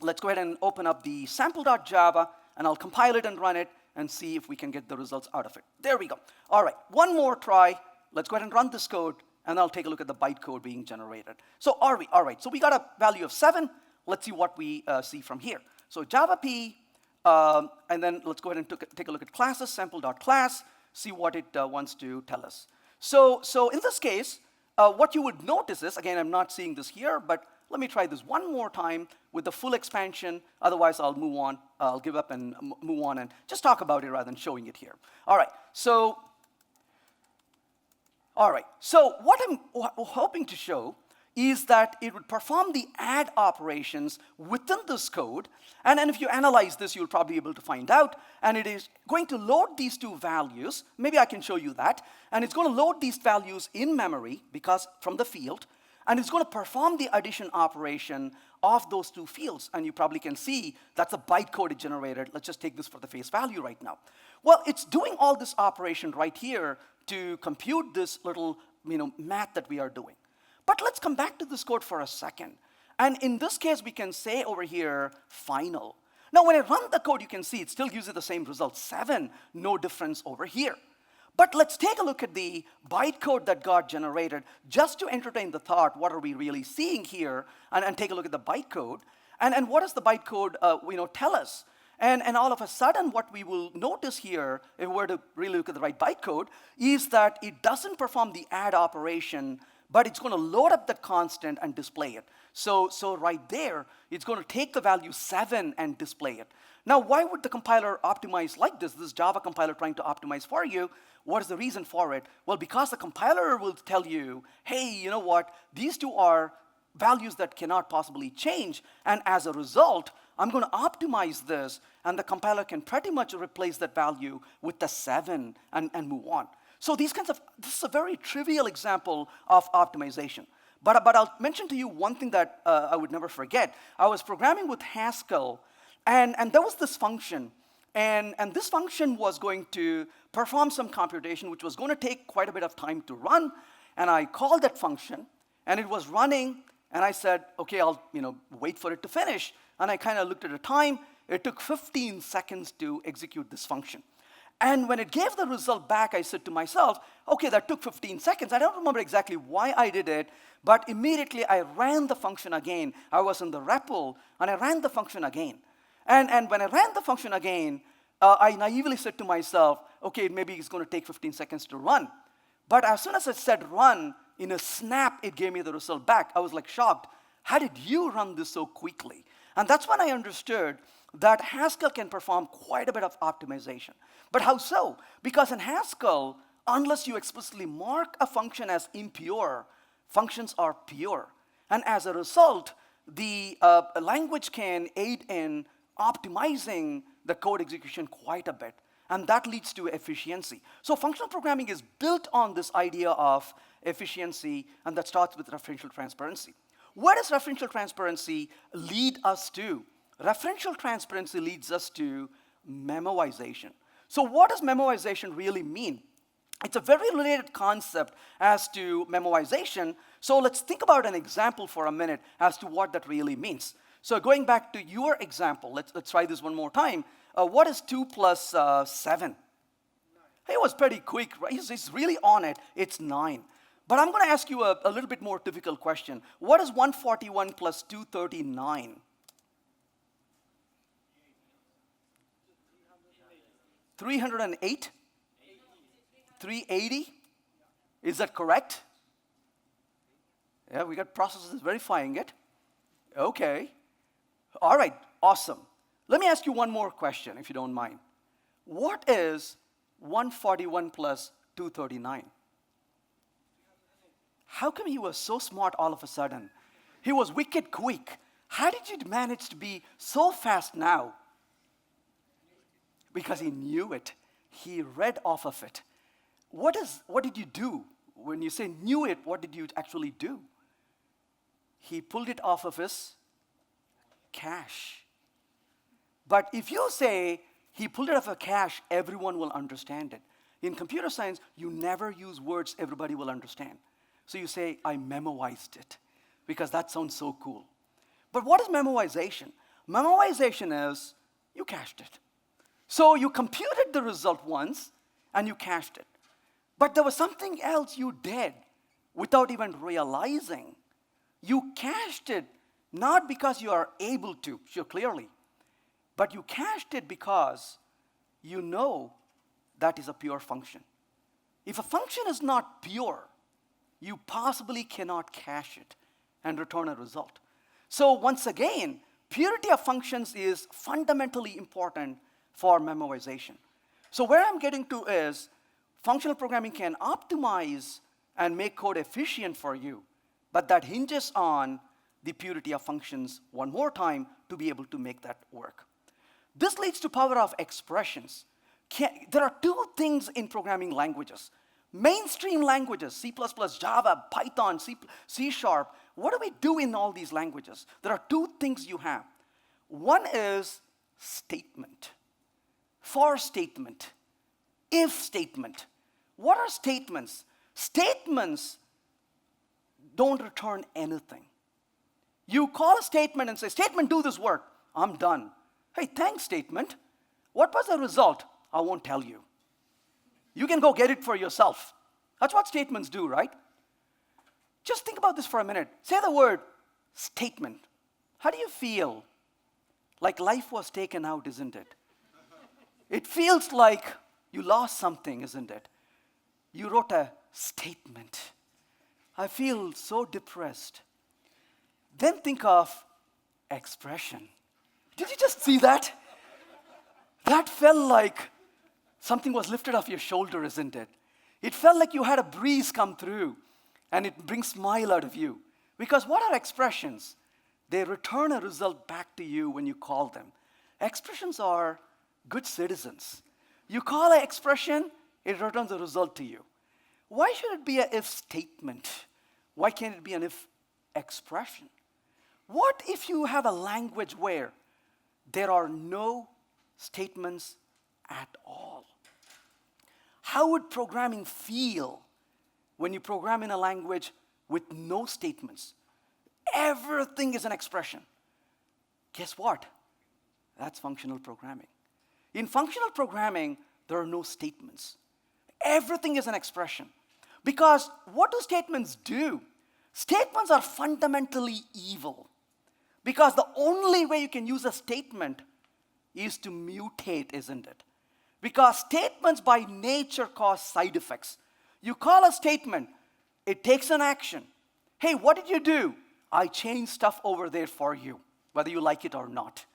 let's go ahead and open up the sample.java, and I'll compile it and run it and see if we can get the results out of it. There we go. All right, one more try. Let's go ahead and run this code, and I'll take a look at the bytecode being generated. So all right, so we got a value of 7. Let's see what we see from here. So Java P, and then let's go ahead and take a look at classes, sample.class, see what it wants to tell us. So in this case, what you would notice is, again, I'm not seeing this here, but let me try this one more time with the full expansion. Otherwise, I'll move on. I'll give up and move on and just talk about it rather than showing it here. All right, so what I'm hoping to show is that it would perform the add operations within this code. And if you analyze this, you'll probably be able to find out. And it is going to load these two values. Maybe I can show you that. And it's going to load these values in memory because from the field. and it's going to perform the addition operation of those two fields. And you probably can see that's a bytecode it generated. Let's just take this for the face value right now. Well, it's doing all this operation right here to compute this little math that we are doing. But let's come back to this code for a second. And in this case, we can say over here, final. Now, when I run the code, you can see it still gives you the same result, 7, no difference over here. But let's take a look at the bytecode that got generated just to entertain the thought, what are we really seeing here? And take a look at the bytecode. And what does the bytecode tell us? And all of a sudden, what we will notice here, if we were to really look at the right bytecode, is that it doesn't perform the add operation, but it's going to load up that constant and display it. So right there, it's going to take the value 7 and display it. Now, why would the compiler optimize like this? This Java compiler trying to optimize for you. What is the reason for it? Well, because the compiler will tell you, hey, you know what? These two are values that cannot possibly change. And as a result, I'm going to optimize this. And the compiler can pretty much replace that value with the 7 and move on. So this is a very trivial example of optimization. But I'll mention to you one thing that I would never forget. I was programming with Haskell, and there was this function. And this function was going to perform some computation, which was going to take quite a bit of time to run. And I called that function, and it was running. And I said, OK, I'll wait for it to finish. And I kind of looked at the time. It took 15 seconds to execute this function. And when it gave the result back, I said to myself, OK, that took 15 seconds. I don't remember exactly why I did it, but immediately I ran the function again. I was in the REPL, and I ran the function again. And when I ran the function again, I naively said to myself, OK, maybe it's going to take 15 seconds to run. But as soon as I said run, in a snap, it gave me the result back. I was like shocked. How did you run this so quickly? And that's when I understood that Haskell can perform quite a bit of optimization. But how so? Because in Haskell, unless you explicitly mark a function as impure, functions are pure. And as a result, the language can aid in optimizing the code execution quite a bit. And that leads to efficiency. So functional programming is built on this idea of efficiency, and that starts with referential transparency. Where does referential transparency lead us to? Referential transparency leads us to memoization. So what does memoization really mean? It's a very related concept as to memoization. So let's think about an example for a minute as to what that really means. So going back to your example, let's try this one more time. What is 2 plus 7? It was pretty quick, right? He's really on it. It's 9. But I'm going to ask you a little bit more difficult question. What is 141 plus 239? 308? 380? Is that correct? Yeah, we got processes verifying it. Okay. All right, awesome. Let me ask you one more question, if you don't mind. What is 141 plus 239? How come he was so smart all of a sudden? He was wicked quick. How did you manage to be so fast now? Because he knew it. He read off of it. What did you do? When you say knew it, what did you actually do? He pulled it off of his cache. But if you say he pulled it off a cache, everyone will understand it. In computer science, you never use words everybody will understand. So you say, I memoized it, because that sounds so cool. But what is memoization? Memoization is you cached it. So you computed the result once, and you cached it. But there was something else you did without even realizing. You cached it not because you are able to, sure, clearly, but you cached it because you know that is a pure function. If a function is not pure, you possibly cannot cache it and return a result. So once again, purity of functions is fundamentally important for memoization. So where I'm getting to is functional programming can optimize and make code efficient for you, but that hinges on the purity of functions one more time to be able to make that work. This leads to power of expressions. There are two things in programming languages. Mainstream languages, C++, Java, Python, C Sharp. What do we do in all these languages? There are two things you have. One is statement, for statement, if statement. What are statements? Statements don't return anything. You call a statement and say, statement, do this work. I'm done. Hey, thanks, statement. What was the result? I won't tell you. You can go get it for yourself. That's what statements do, right? Just think about this for a minute. Say the word statement. How do you feel? Like life was taken out, isn't it? It feels like you lost something, isn't it? You wrote a statement. I feel so depressed. Then think of expression. Did you just see that? That felt like something was lifted off your shoulder, isn't it? It felt like you had a breeze come through and it brings smile out of you. Because what are expressions? They return a result back to you when you call them. Expressions are good citizens. You call an expression, it returns a result to you. Why should it be an if statement? Why can't it be an if expression? What if you have a language where there are no statements at all? How would programming feel when you program in a language with no statements? Everything is an expression. Guess what? That's functional programming. In functional programming, there are no statements. Everything is an expression. Because what do statements do? Statements are fundamentally evil. Because the only way you can use a statement is to mutate, isn't it? Because statements by nature cause side effects. You call a statement, it takes an action. Hey, what did you do? I changed stuff over there for you, whether you like it or not.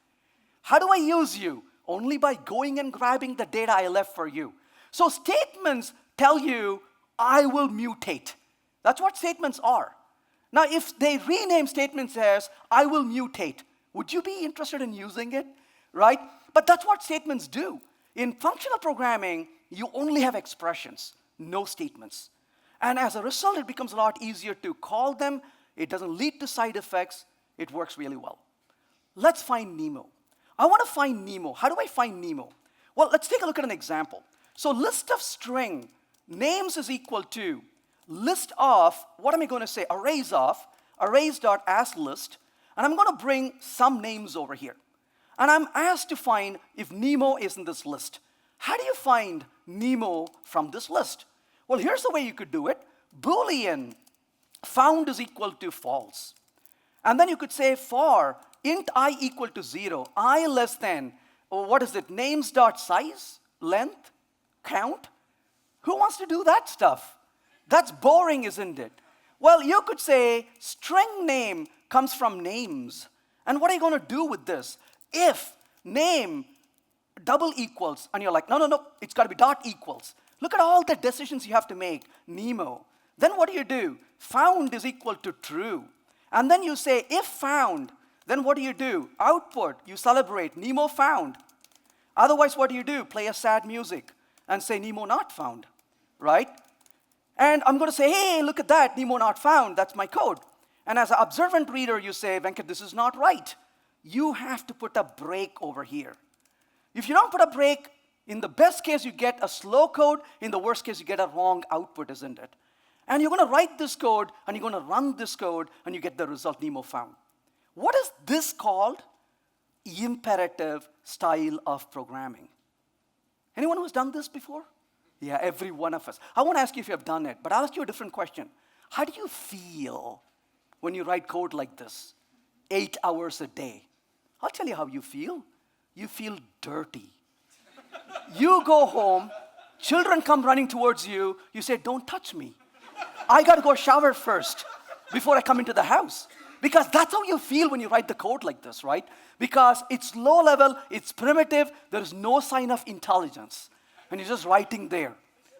How do I use you? Only by going and grabbing the data I left for you. So statements tell you, I will mutate. That's what statements are. Now, if they rename statements as, I will mutate, would you be interested in using it? Right? But that's what statements do. In functional programming, you only have expressions, no statements. And as a result, it becomes a lot easier to call them. It doesn't lead to side effects. It works really well. Let's find Nemo. I want to find Nemo. How do I find Nemo? Well, let's take a look at an example. So list of string names is equal to list of, what am I going to say? Arrays.asList. And I'm going to bring some names over here. And I'm asked to find if Nemo is in this list. How do you find Nemo from this list? Well, here's the way you could do it. Boolean found is equal to false. And then you could say for int I equal to 0, I less than, what is it, names.size, length, count? Who wants to do that stuff? That's boring, isn't it? Well, you could say string name comes from names. And what are you going to do with this? If name double equals, and you're like, no, it's got to be dot equals. Look at all the decisions you have to make. Nemo. Then what do? Found is equal to true. And then you say, if found, then what do? Output, you celebrate, Nemo found. Otherwise, what do? Play a sad music and say Nemo not found, right? And I'm going to say, hey, look at that, Nemo not found. That's my code. And as an observant reader, you say, Venkat, this is not right. You have to put a break over here. If you don't put a break, in the best case, you get a slow code. In the worst case, you get a wrong output, isn't it? And you're going to write this code, and you're going to run this code, and you get the result Nemo found. What is this called? Imperative style of programming. Anyone who's done this before? Yeah, every one of us. I won't ask you if you have done it, but I'll ask you a different question. How do you feel when you write code like this? 8 hours a day. I'll tell you how you feel. You feel dirty. You go home, children come running towards you, you say, don't touch me. I got to go shower first before I come into the house. Because that's how you feel when you write the code like this, right? Because it's low level, it's primitive, there's no sign of intelligence. And you're just writing there,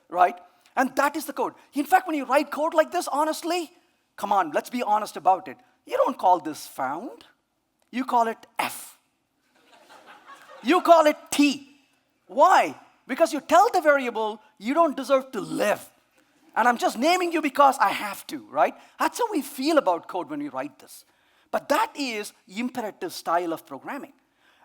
right? And that is the code. In fact, when you write code like this, honestly, come on, let's be honest about it. You don't call this found. You call it F. You call it T. Why? Because you tell the variable you don't deserve to live. And I'm just naming you because I have to, right? That's how we feel about code when we write this. But that is imperative style of programming.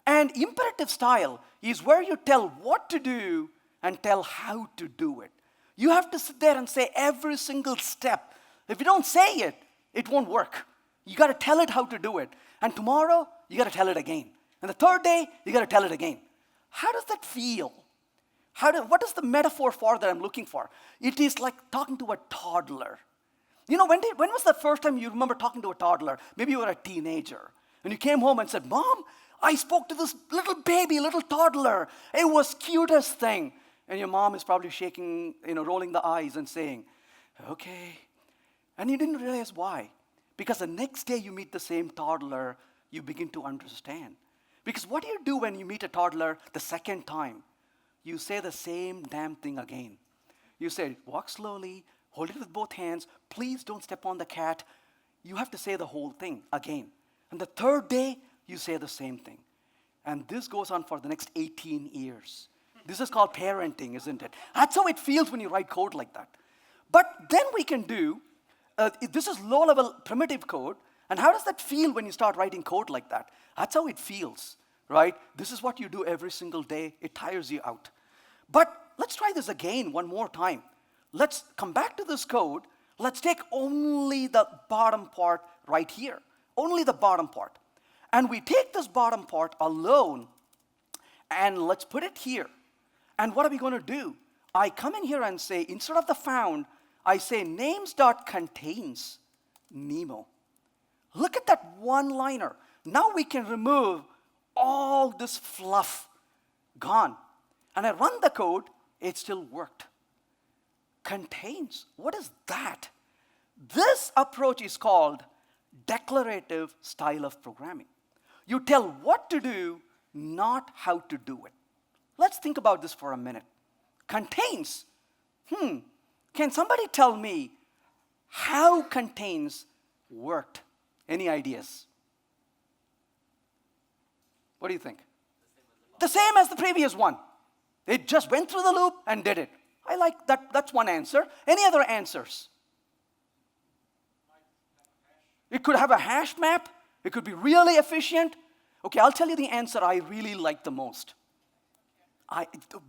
And imperative style is where you tell what to do and tell how to do it. You have to sit there and say every single step. If you don't say it, it won't work. You got to tell it how to do it. And tomorrow, you got to tell it again. And the third day, you got to tell it again. How does that feel? What is the metaphor for that I'm looking for? It is like talking to a toddler. You know, when was the first time you remember talking to a toddler? Maybe you were a teenager. And you came home and said, Mom, I spoke to this little baby, little toddler. It was cutest thing. And your mom is probably shaking, rolling the eyes and saying, okay. And you didn't realize why. Because the next day you meet the same toddler, you begin to understand. Because what do you do when you meet a toddler the second time? You say the same damn thing again. You say, walk slowly, hold it with both hands, please don't step on the cat. You have to say the whole thing again. And the third day, you say the same thing. And this goes on for the next 18 years. This is called parenting, isn't it? That's how it feels when you write code like that. But then we can do, this is low-level primitive code, and how does that feel when you start writing code like that? That's how it feels, right? This is what you do every single day. It tires you out. But let's try this again one more time. Let's come back to this code. Let's take only the bottom part right here. Only the bottom part. And we take this bottom part alone, and let's put it here. And what are we going to do? I come in here and say, instead of the found, I say names.contains Nemo. Look at that one-liner. Now we can remove all this fluff. Gone. And I run the code, it still worked. Contains, what is that? This approach is called declarative style of programming. You tell what to do, not how to do it. Let's think about this for a minute. Contains. Can somebody tell me how contains worked? Any ideas? What do you think? The same as the previous one. It just went through the loop and did it. I like that. That's one answer. Any other answers? It could have a hash map. It could be really efficient. Okay, I'll tell you the answer I really like the most.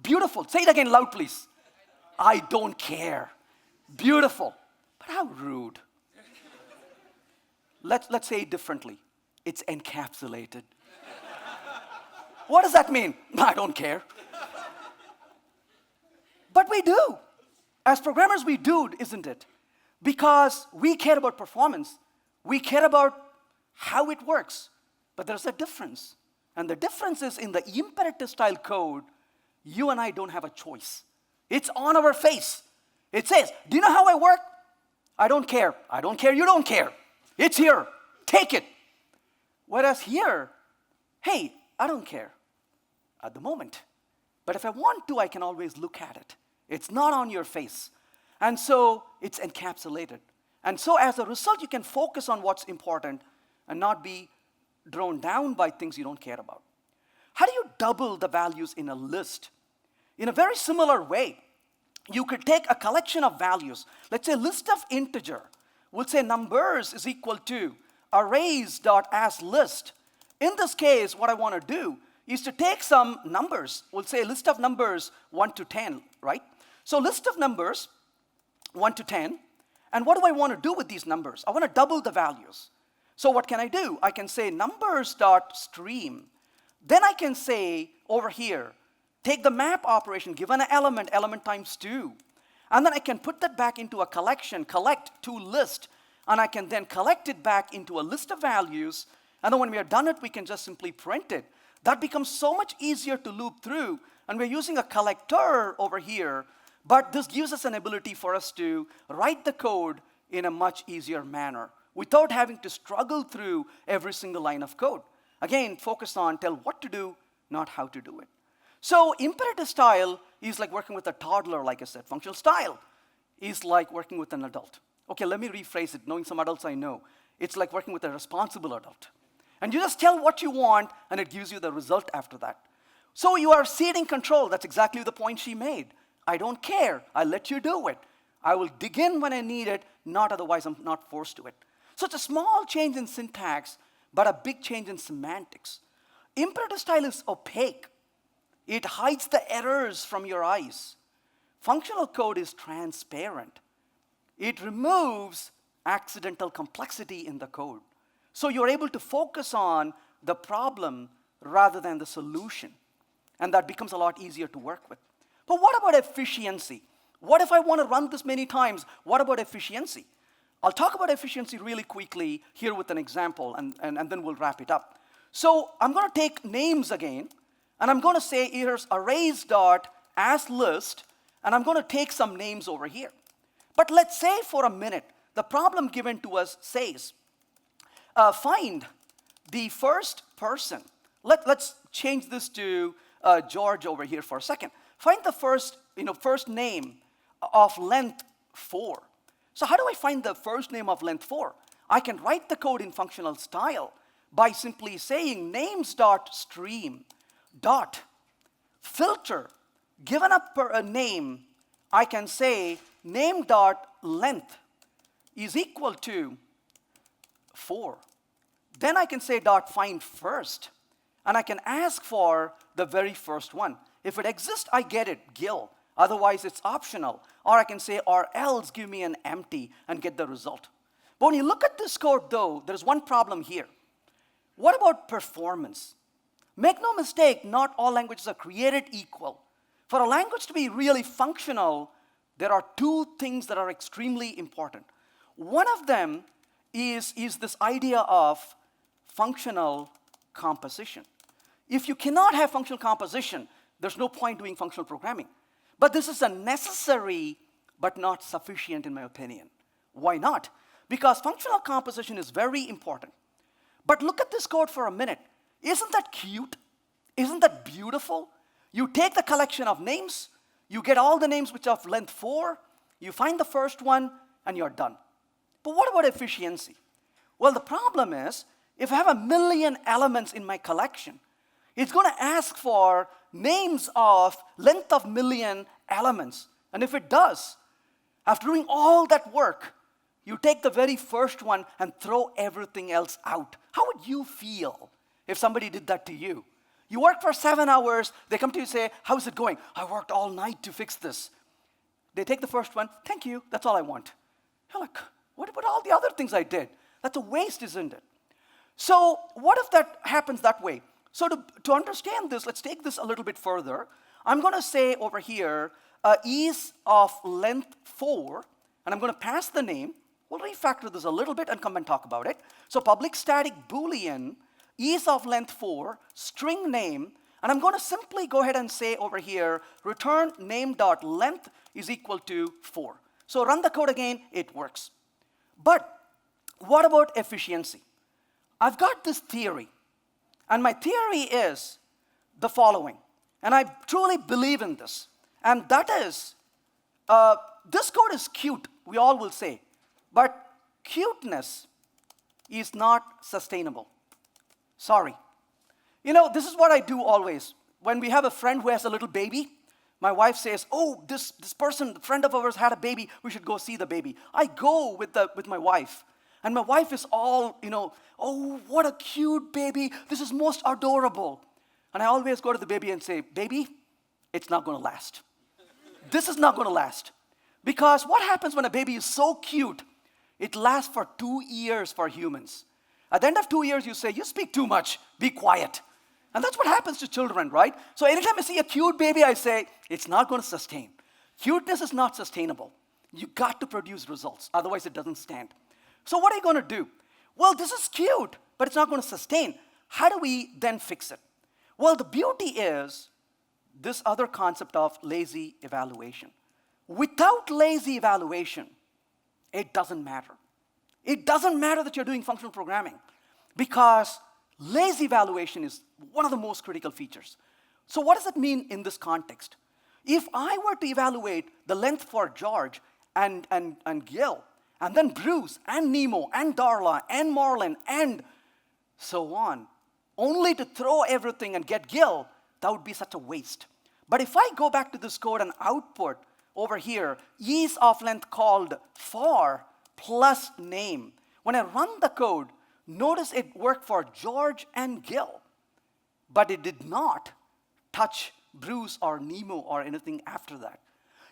Beautiful. Say it again loud, please. I don't care. Beautiful. But how rude. Let's say it differently. It's encapsulated. What does that mean? I don't care. But we do. As programmers, we do, isn't it? Because we care about performance. We care about how it works. But there's a difference. And the difference is in the imperative style code, you and I don't have a choice. It's on our face. It says, do you know how I work? I don't care. I don't care. You don't care. It's here. Take it. Whereas here, hey, I don't care at the moment. But if I want to, I can always look at it. It's not on your face. And so it's encapsulated. And so as a result, you can focus on what's important and not be drawn down by things you don't care about. How do you double the values in a list? In a very similar way, you could take a collection of values. Let's say list of integer. We'll say numbers is equal to arrays.asList. In this case, what I want to do is to take some numbers. We'll say list of numbers 1 to 10, right? So list of numbers 1 to 10. And what do I want to do with these numbers? I want to double the values. So what can I do? I can say numbers.stream. Then I can say over here, take the map operation, given an element, element times 2. And then I can put that back into a collection, collect to list. And I can then collect it back into a list of values. And then when we are done it, we can just simply print it. That becomes so much easier to loop through. And we're using a collector over here. But this gives us an ability for us to write the code in a much easier manner without having to struggle through every single line of code. Again, focus on tell what to do, not how to do it. So imperative style is like working with a toddler, like I said. Functional style is like working with an adult. Okay, let me rephrase it, knowing some adults I know. It's like working with a responsible adult. And you just tell what you want, and it gives you the result after that. So you are ceding control. That's exactly the point she made. I don't care. I let you do it. I will dig in when I need it, not otherwise I'm not forced to it. So it's a small change in syntax, but a big change in semantics. Imperative style is opaque. It hides the errors from your eyes. Functional code is transparent. It removes accidental complexity in the code. So you're able to focus on the problem rather than the solution. And that becomes a lot easier to work with. But what about efficiency? What if I want to run this many times? What about efficiency? I'll talk about efficiency really quickly here with an example, and then we'll wrap it up. So I'm going to take names again, and I'm going to say here's arrays.asList, and I'm going to take some names over here. But let's say for a minute, the problem given to us says, find the first person. Let's change this to George over here for a second. Find the first name of length 4. So how do I find the first name of length 4? I can write the code in functional style by simply saying names.stream dot filter. Given a name, I can say name.length is equal to 4. Then I can say .find first, and I can ask for the very first one. If it exists, I get it, Gil. Otherwise, it's optional. Or I can say, or else give me an empty and get the result. But when you look at this code, though, there's one problem here. What about performance? Make no mistake, not all languages are created equal. For a language to be really functional, there are two things that are extremely important. One of them is this idea of functional composition. If you cannot have functional composition, there's no point doing functional programming. But this is a necessary but not sufficient in my opinion. Why not? Because functional composition is very important. But look at this code for a minute. Isn't that cute? Isn't that beautiful? You take the collection of names, you get all the names which are of length 4, you find the first one, and you're done. But what about efficiency? Well, the problem is, if I have 1 million elements in my collection, it's going to ask for names of length of million elements. And if it does, after doing all that work, you take the very first one and throw everything else out. How would you feel if somebody did that to you? You work for 7 hours, they come to you and say, how's it going? I worked all night to fix this. They take the first one, thank you, that's all I want. You're like, what about all the other things I did? That's a waste, isn't it? So what if that happens that way? So to understand this, let's take this a little bit further. I'm going to say over here, is of length 4, and I'm going to pass the name. We'll refactor this a little bit and come and talk about it. So public static Boolean is of length 4, string name, and I'm going to simply go ahead and say over here, return name.length is equal to 4. So run the code again, it works. But what about efficiency? I've got this theory, and my theory is the following, and I truly believe in this, and that is, this code is cute, we all will say, but cuteness is not sustainable. Sorry. You know, this is what I do always. When we have a friend who has a little baby, my wife says, oh, this person, the friend of ours had a baby, we should go see the baby. I go with my wife, and my wife is all, oh, what a cute baby, this is most adorable. And I always go to the baby and say, baby, it's not going to last. This is not going to last. Because what happens when a baby is so cute, it lasts for 2 years for humans. At the end of 2 years, you say, you speak too much, be quiet. And that's what happens to children, right? So anytime I see a cute baby, I say, it's not going to sustain. Cuteness is not sustainable. You got to produce results, otherwise it doesn't stand. So what are you going to do? Well, this is cute, but it's not going to sustain. How do we then fix it? Well, the beauty is this other concept of lazy evaluation. Without lazy evaluation, it doesn't matter. It doesn't matter that you're doing functional programming, because lazy evaluation is one of the most critical features. So what does it mean in this context? If I were to evaluate the length for George and Gil, and then Bruce and Nemo and Darla and Marlin and so on, only to throw everything and get Gil, that would be such a waste. But if I go back to this code and output over here is of length called for plus name. When I run the code, notice it worked for George and Gil, but it did not touch Bruce or Nemo or anything after that.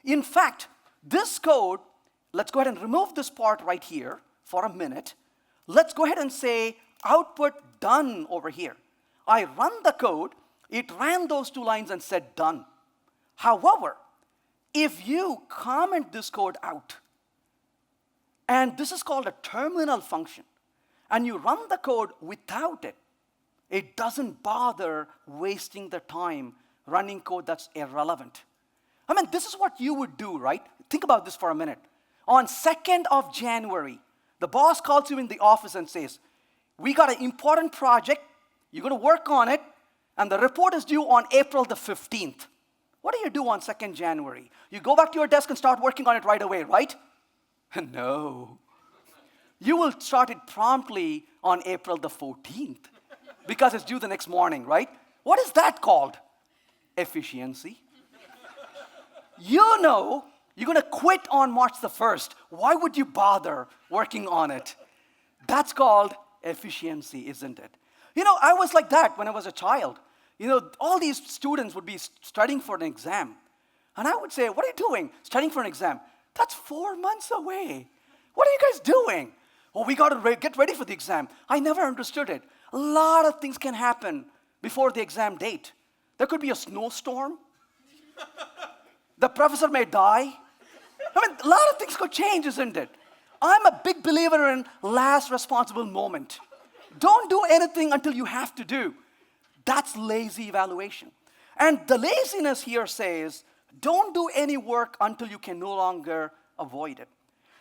In fact, this code, let's go ahead and remove this part right here for a minute. Let's go ahead and say output done over here. I run the code, it ran those 2 lines and said done. However, if you comment this code out, and this is called a terminal function, and you run the code without it, it doesn't bother wasting the time running code that's irrelevant. I mean, this is what you would do, right? Think about this for a minute. On 2nd of January, the boss calls you in the office and says, we got an important project, you're going to work on it, and the report is due on April the 15th. What do you do on 2nd January? You go back to your desk and start working on it right away, right? No. You will start it promptly on April the 14th because it's due the next morning, right? What is that called? Efficiency. You know you're going to quit on March the 1st. Why would you bother working on it? That's called efficiency, isn't it? You know, I was like that when I was a child. You know, all these students would be studying for an exam. And I would say, what are you doing? Studying for an exam. That's 4 months away. What are you guys doing? Oh, we got to get ready for the exam. I never understood it. A lot of things can happen before the exam date. There could be a snowstorm. The professor may die. I mean, a lot of things could change, isn't it? I'm a big believer in last responsible moment. Don't do anything until you have to do. That's lazy evaluation. And the laziness here says, don't do any work until you can no longer avoid it.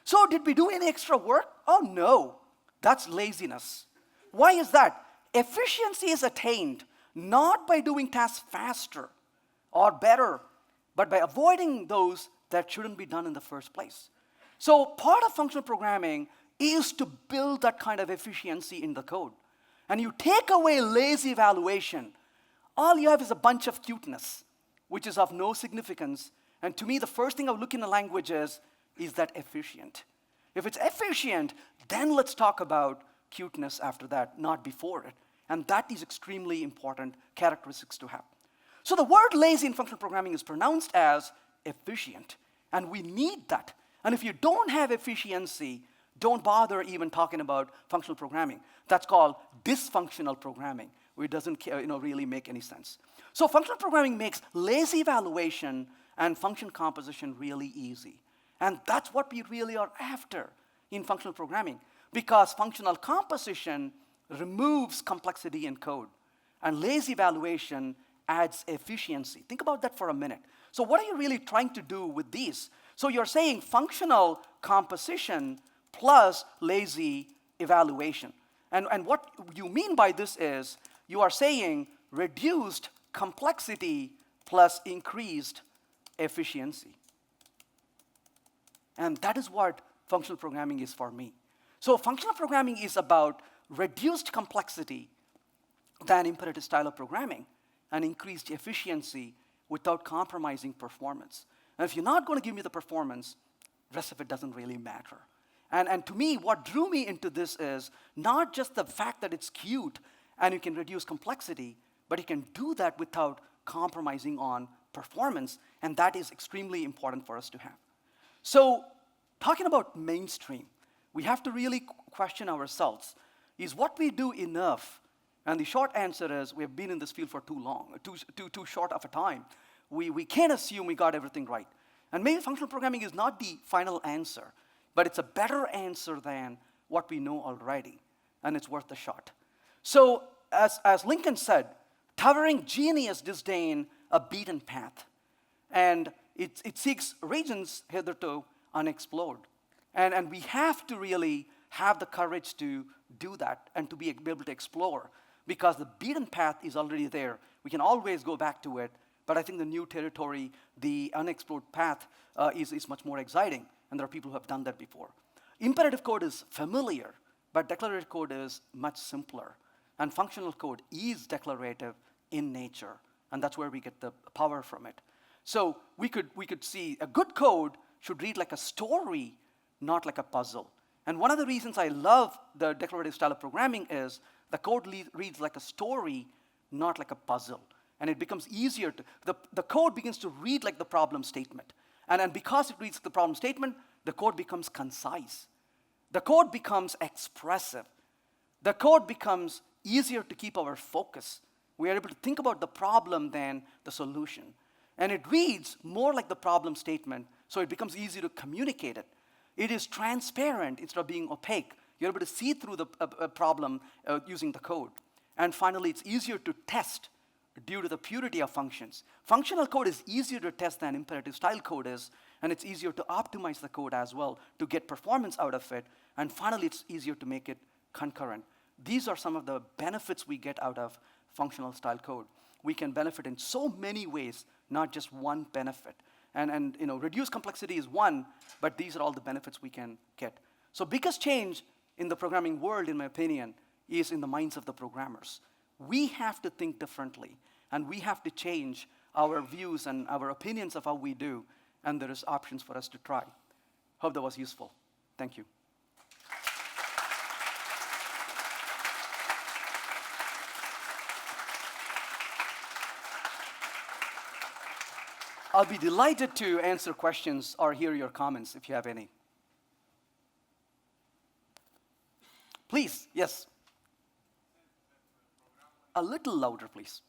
So did we do any extra work? Oh, no. That's laziness. Why is that? Efficiency is attained not by doing tasks faster or better, but by avoiding those that shouldn't be done in the first place. So part of functional programming is to build that kind of efficiency in the code. And you take away lazy evaluation, all you have is a bunch of cuteness, which is of no significance. And to me, the first thing I would look in a language is that efficient? If it's efficient, then let's talk about cuteness after that, not before it. And that is extremely important characteristics to have. So the word lazy in functional programming is pronounced as efficient. And we need that. And if you don't have efficiency, don't bother even talking about functional programming. That's called dysfunctional programming, where it doesn't really make any sense. So functional programming makes lazy evaluation and function composition really easy. And that's what we really are after in functional programming, because functional composition removes complexity in code, and lazy evaluation adds efficiency. Think about that for a minute. So what are you really trying to do with these? So you're saying functional composition plus lazy evaluation. And what you mean by this is you are saying reduced complexity plus increased efficiency. And that is what functional programming is for me. So functional programming is about reduced complexity than imperative style of programming and increased efficiency without compromising performance. And if you're not going to give me the performance, the rest of it doesn't really matter. And to me, what drew me into this is not just the fact that it's cute and you can reduce complexity, but you can do that without compromising on performance, and that is extremely important for us to have. So talking about mainstream, we have to really question ourselves. Is what we do enough? And the short answer is we have been in this field for too long, too short of a time. We can't assume we got everything right. And maybe functional programming is not the final answer, but it's a better answer than what we know already, and it's worth a shot. So as Lincoln said, towering genius disdain a beaten path, and it seeks regions hitherto unexplored. And we have to really have the courage to do that and to be able to explore, because the beaten path is already there. We can always go back to it, but I think the new territory, the unexplored path, is much more exciting, and there are people who have done that before. Imperative code is familiar, but declarative code is much simpler. And functional code is declarative in nature, and that's where we get the power from it. So we could see a good code should read like a story, not like a puzzle. And one of the reasons I love the declarative style of programming is the code reads like a story, not like a puzzle. And it becomes easier the code begins to read like the problem statement. And because it reads the problem statement, the code becomes concise. The code becomes expressive. The code becomes easier to keep our focus. We are able to think about the problem than the solution. And it reads more like the problem statement, so it becomes easy to communicate it. It is transparent instead of being opaque. You're able to see through the problem using the code. And finally, it's easier to test due to the purity of functions. Functional code is easier to test than imperative style code is, and it's easier to optimize the code as well to get performance out of it. And finally, it's easier to make it concurrent. These are some of the benefits we get out of functional style code. We can benefit in so many ways, not just one benefit. And reduced complexity is one, but these are all the benefits we can get. So biggest change in the programming world, in my opinion, is in the minds of the programmers. We have to think differently, and we have to change our views and our opinions of how we do, and there is options for us to try. Hope that was useful. Thank you. I'll be delighted to answer questions or hear your comments if you have any. Please, yes. A little louder, please.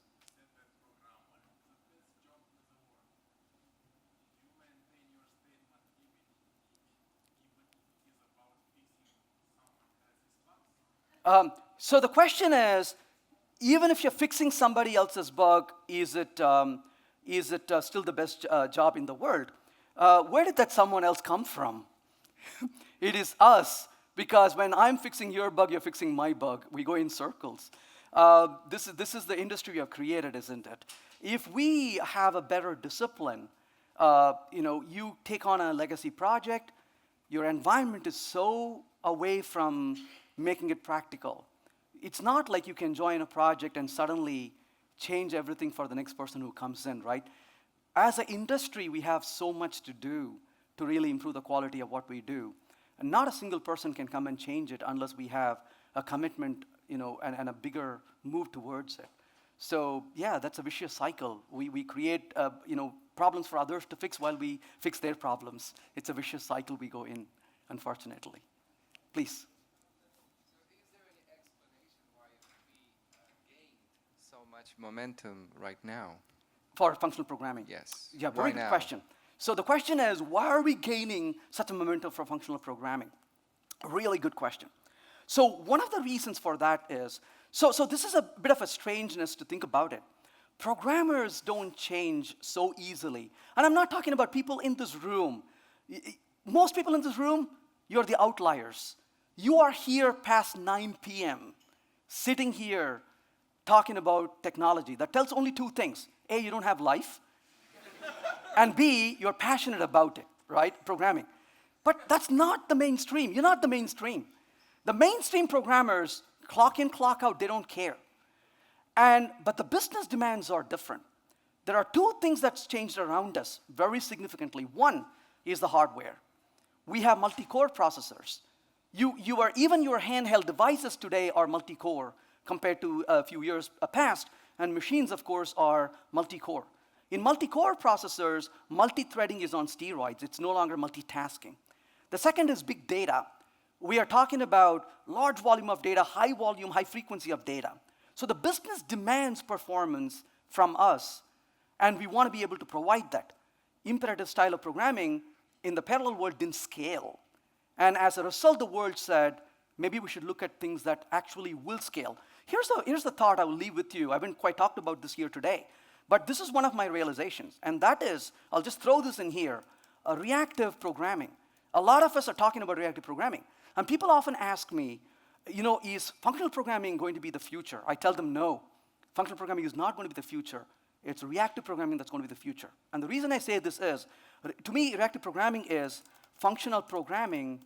So the question is, even if you're fixing somebody else's bug, is it still the best job in the world? Where did that someone else come from? It is us, because when I'm fixing your bug, you're fixing my bug. We go in circles. This is the industry we have created, isn't it? If we have a better discipline, you take on a legacy project, your environment is so away from making it practical. It's not like you can join a project and suddenly change everything for the next person who comes in, right? As an industry, we have so much to do to really improve the quality of what we do. And not a single person can come and change it unless we have a commitment, and a bigger move towards it. So yeah, that's a vicious cycle. We create, problems for others to fix while we fix their problems. It's a vicious cycle we go in, unfortunately. Please. So much momentum right now? For functional programming? Yes. Yeah, very good question. So the question is, why are we gaining such a momentum for functional programming? A really good question. So one of the reasons for that is, so this is a bit of a strangeness to think about it. Programmers don't change so easily. And I'm not talking about people in this room. Most people in this room, you're the outliers. You are here past 9 p.m., sitting here, talking about technology. That tells only two things. A, you don't have life. And B, you're passionate about it, right? Programming. But that's not the mainstream. You're not the mainstream. The mainstream programmers, clock in, clock out, they don't care. But the business demands are different. There are two things that's changed around us very significantly. One is the hardware. We have multi-core processors. Even your handheld devices today are multi-core compared to a few years past, and machines, of course, are multi-core. In multi-core processors, multi-threading is on steroids. It's no longer multitasking. The second is big data. We are talking about large volume of data, high volume, high frequency of data. So the business demands performance from us, and we want to be able to provide that. Imperative style of programming in the parallel world didn't scale. And as a result, the world said, maybe we should look at things that actually will scale. Here's the thought I will leave with you. I haven't quite talked about this here today, but this is one of my realizations, and that is, I'll just throw this in here, reactive programming. A lot of us are talking about reactive programming, and people often ask me, is functional programming going to be the future? I tell them no. Functional programming is not going to be the future. It's reactive programming that's going to be the future. And the reason I say this is, to me, reactive programming is functional programming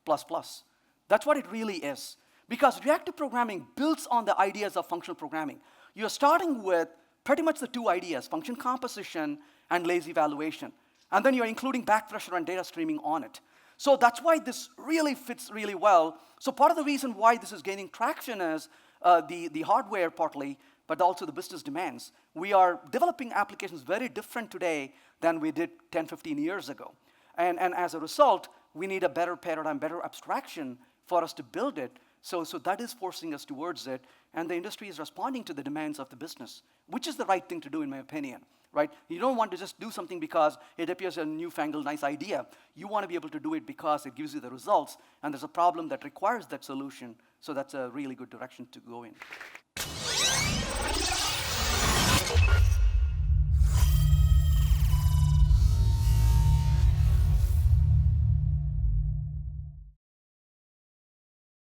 plus. That's what it really is. Because reactive programming builds on the ideas of functional programming. You're starting with pretty much the two ideas, function composition and lazy evaluation. And then you're including back pressure and data streaming on it. So that's why this really fits really well. So part of the reason why this is gaining traction is the hardware partly, but also the business demands. We are developing applications very different today than we did 10, 15 years ago. And as a result, we need a better paradigm, better abstraction for us to build it. So that is forcing us towards it, and the industry is responding to the demands of the business, which is the right thing to do, in my opinion, right? You don't want to just do something because it appears a newfangled, nice idea. You want to be able to do it because it gives you the results, and there's a problem that requires that solution, so that's a really good direction to go in.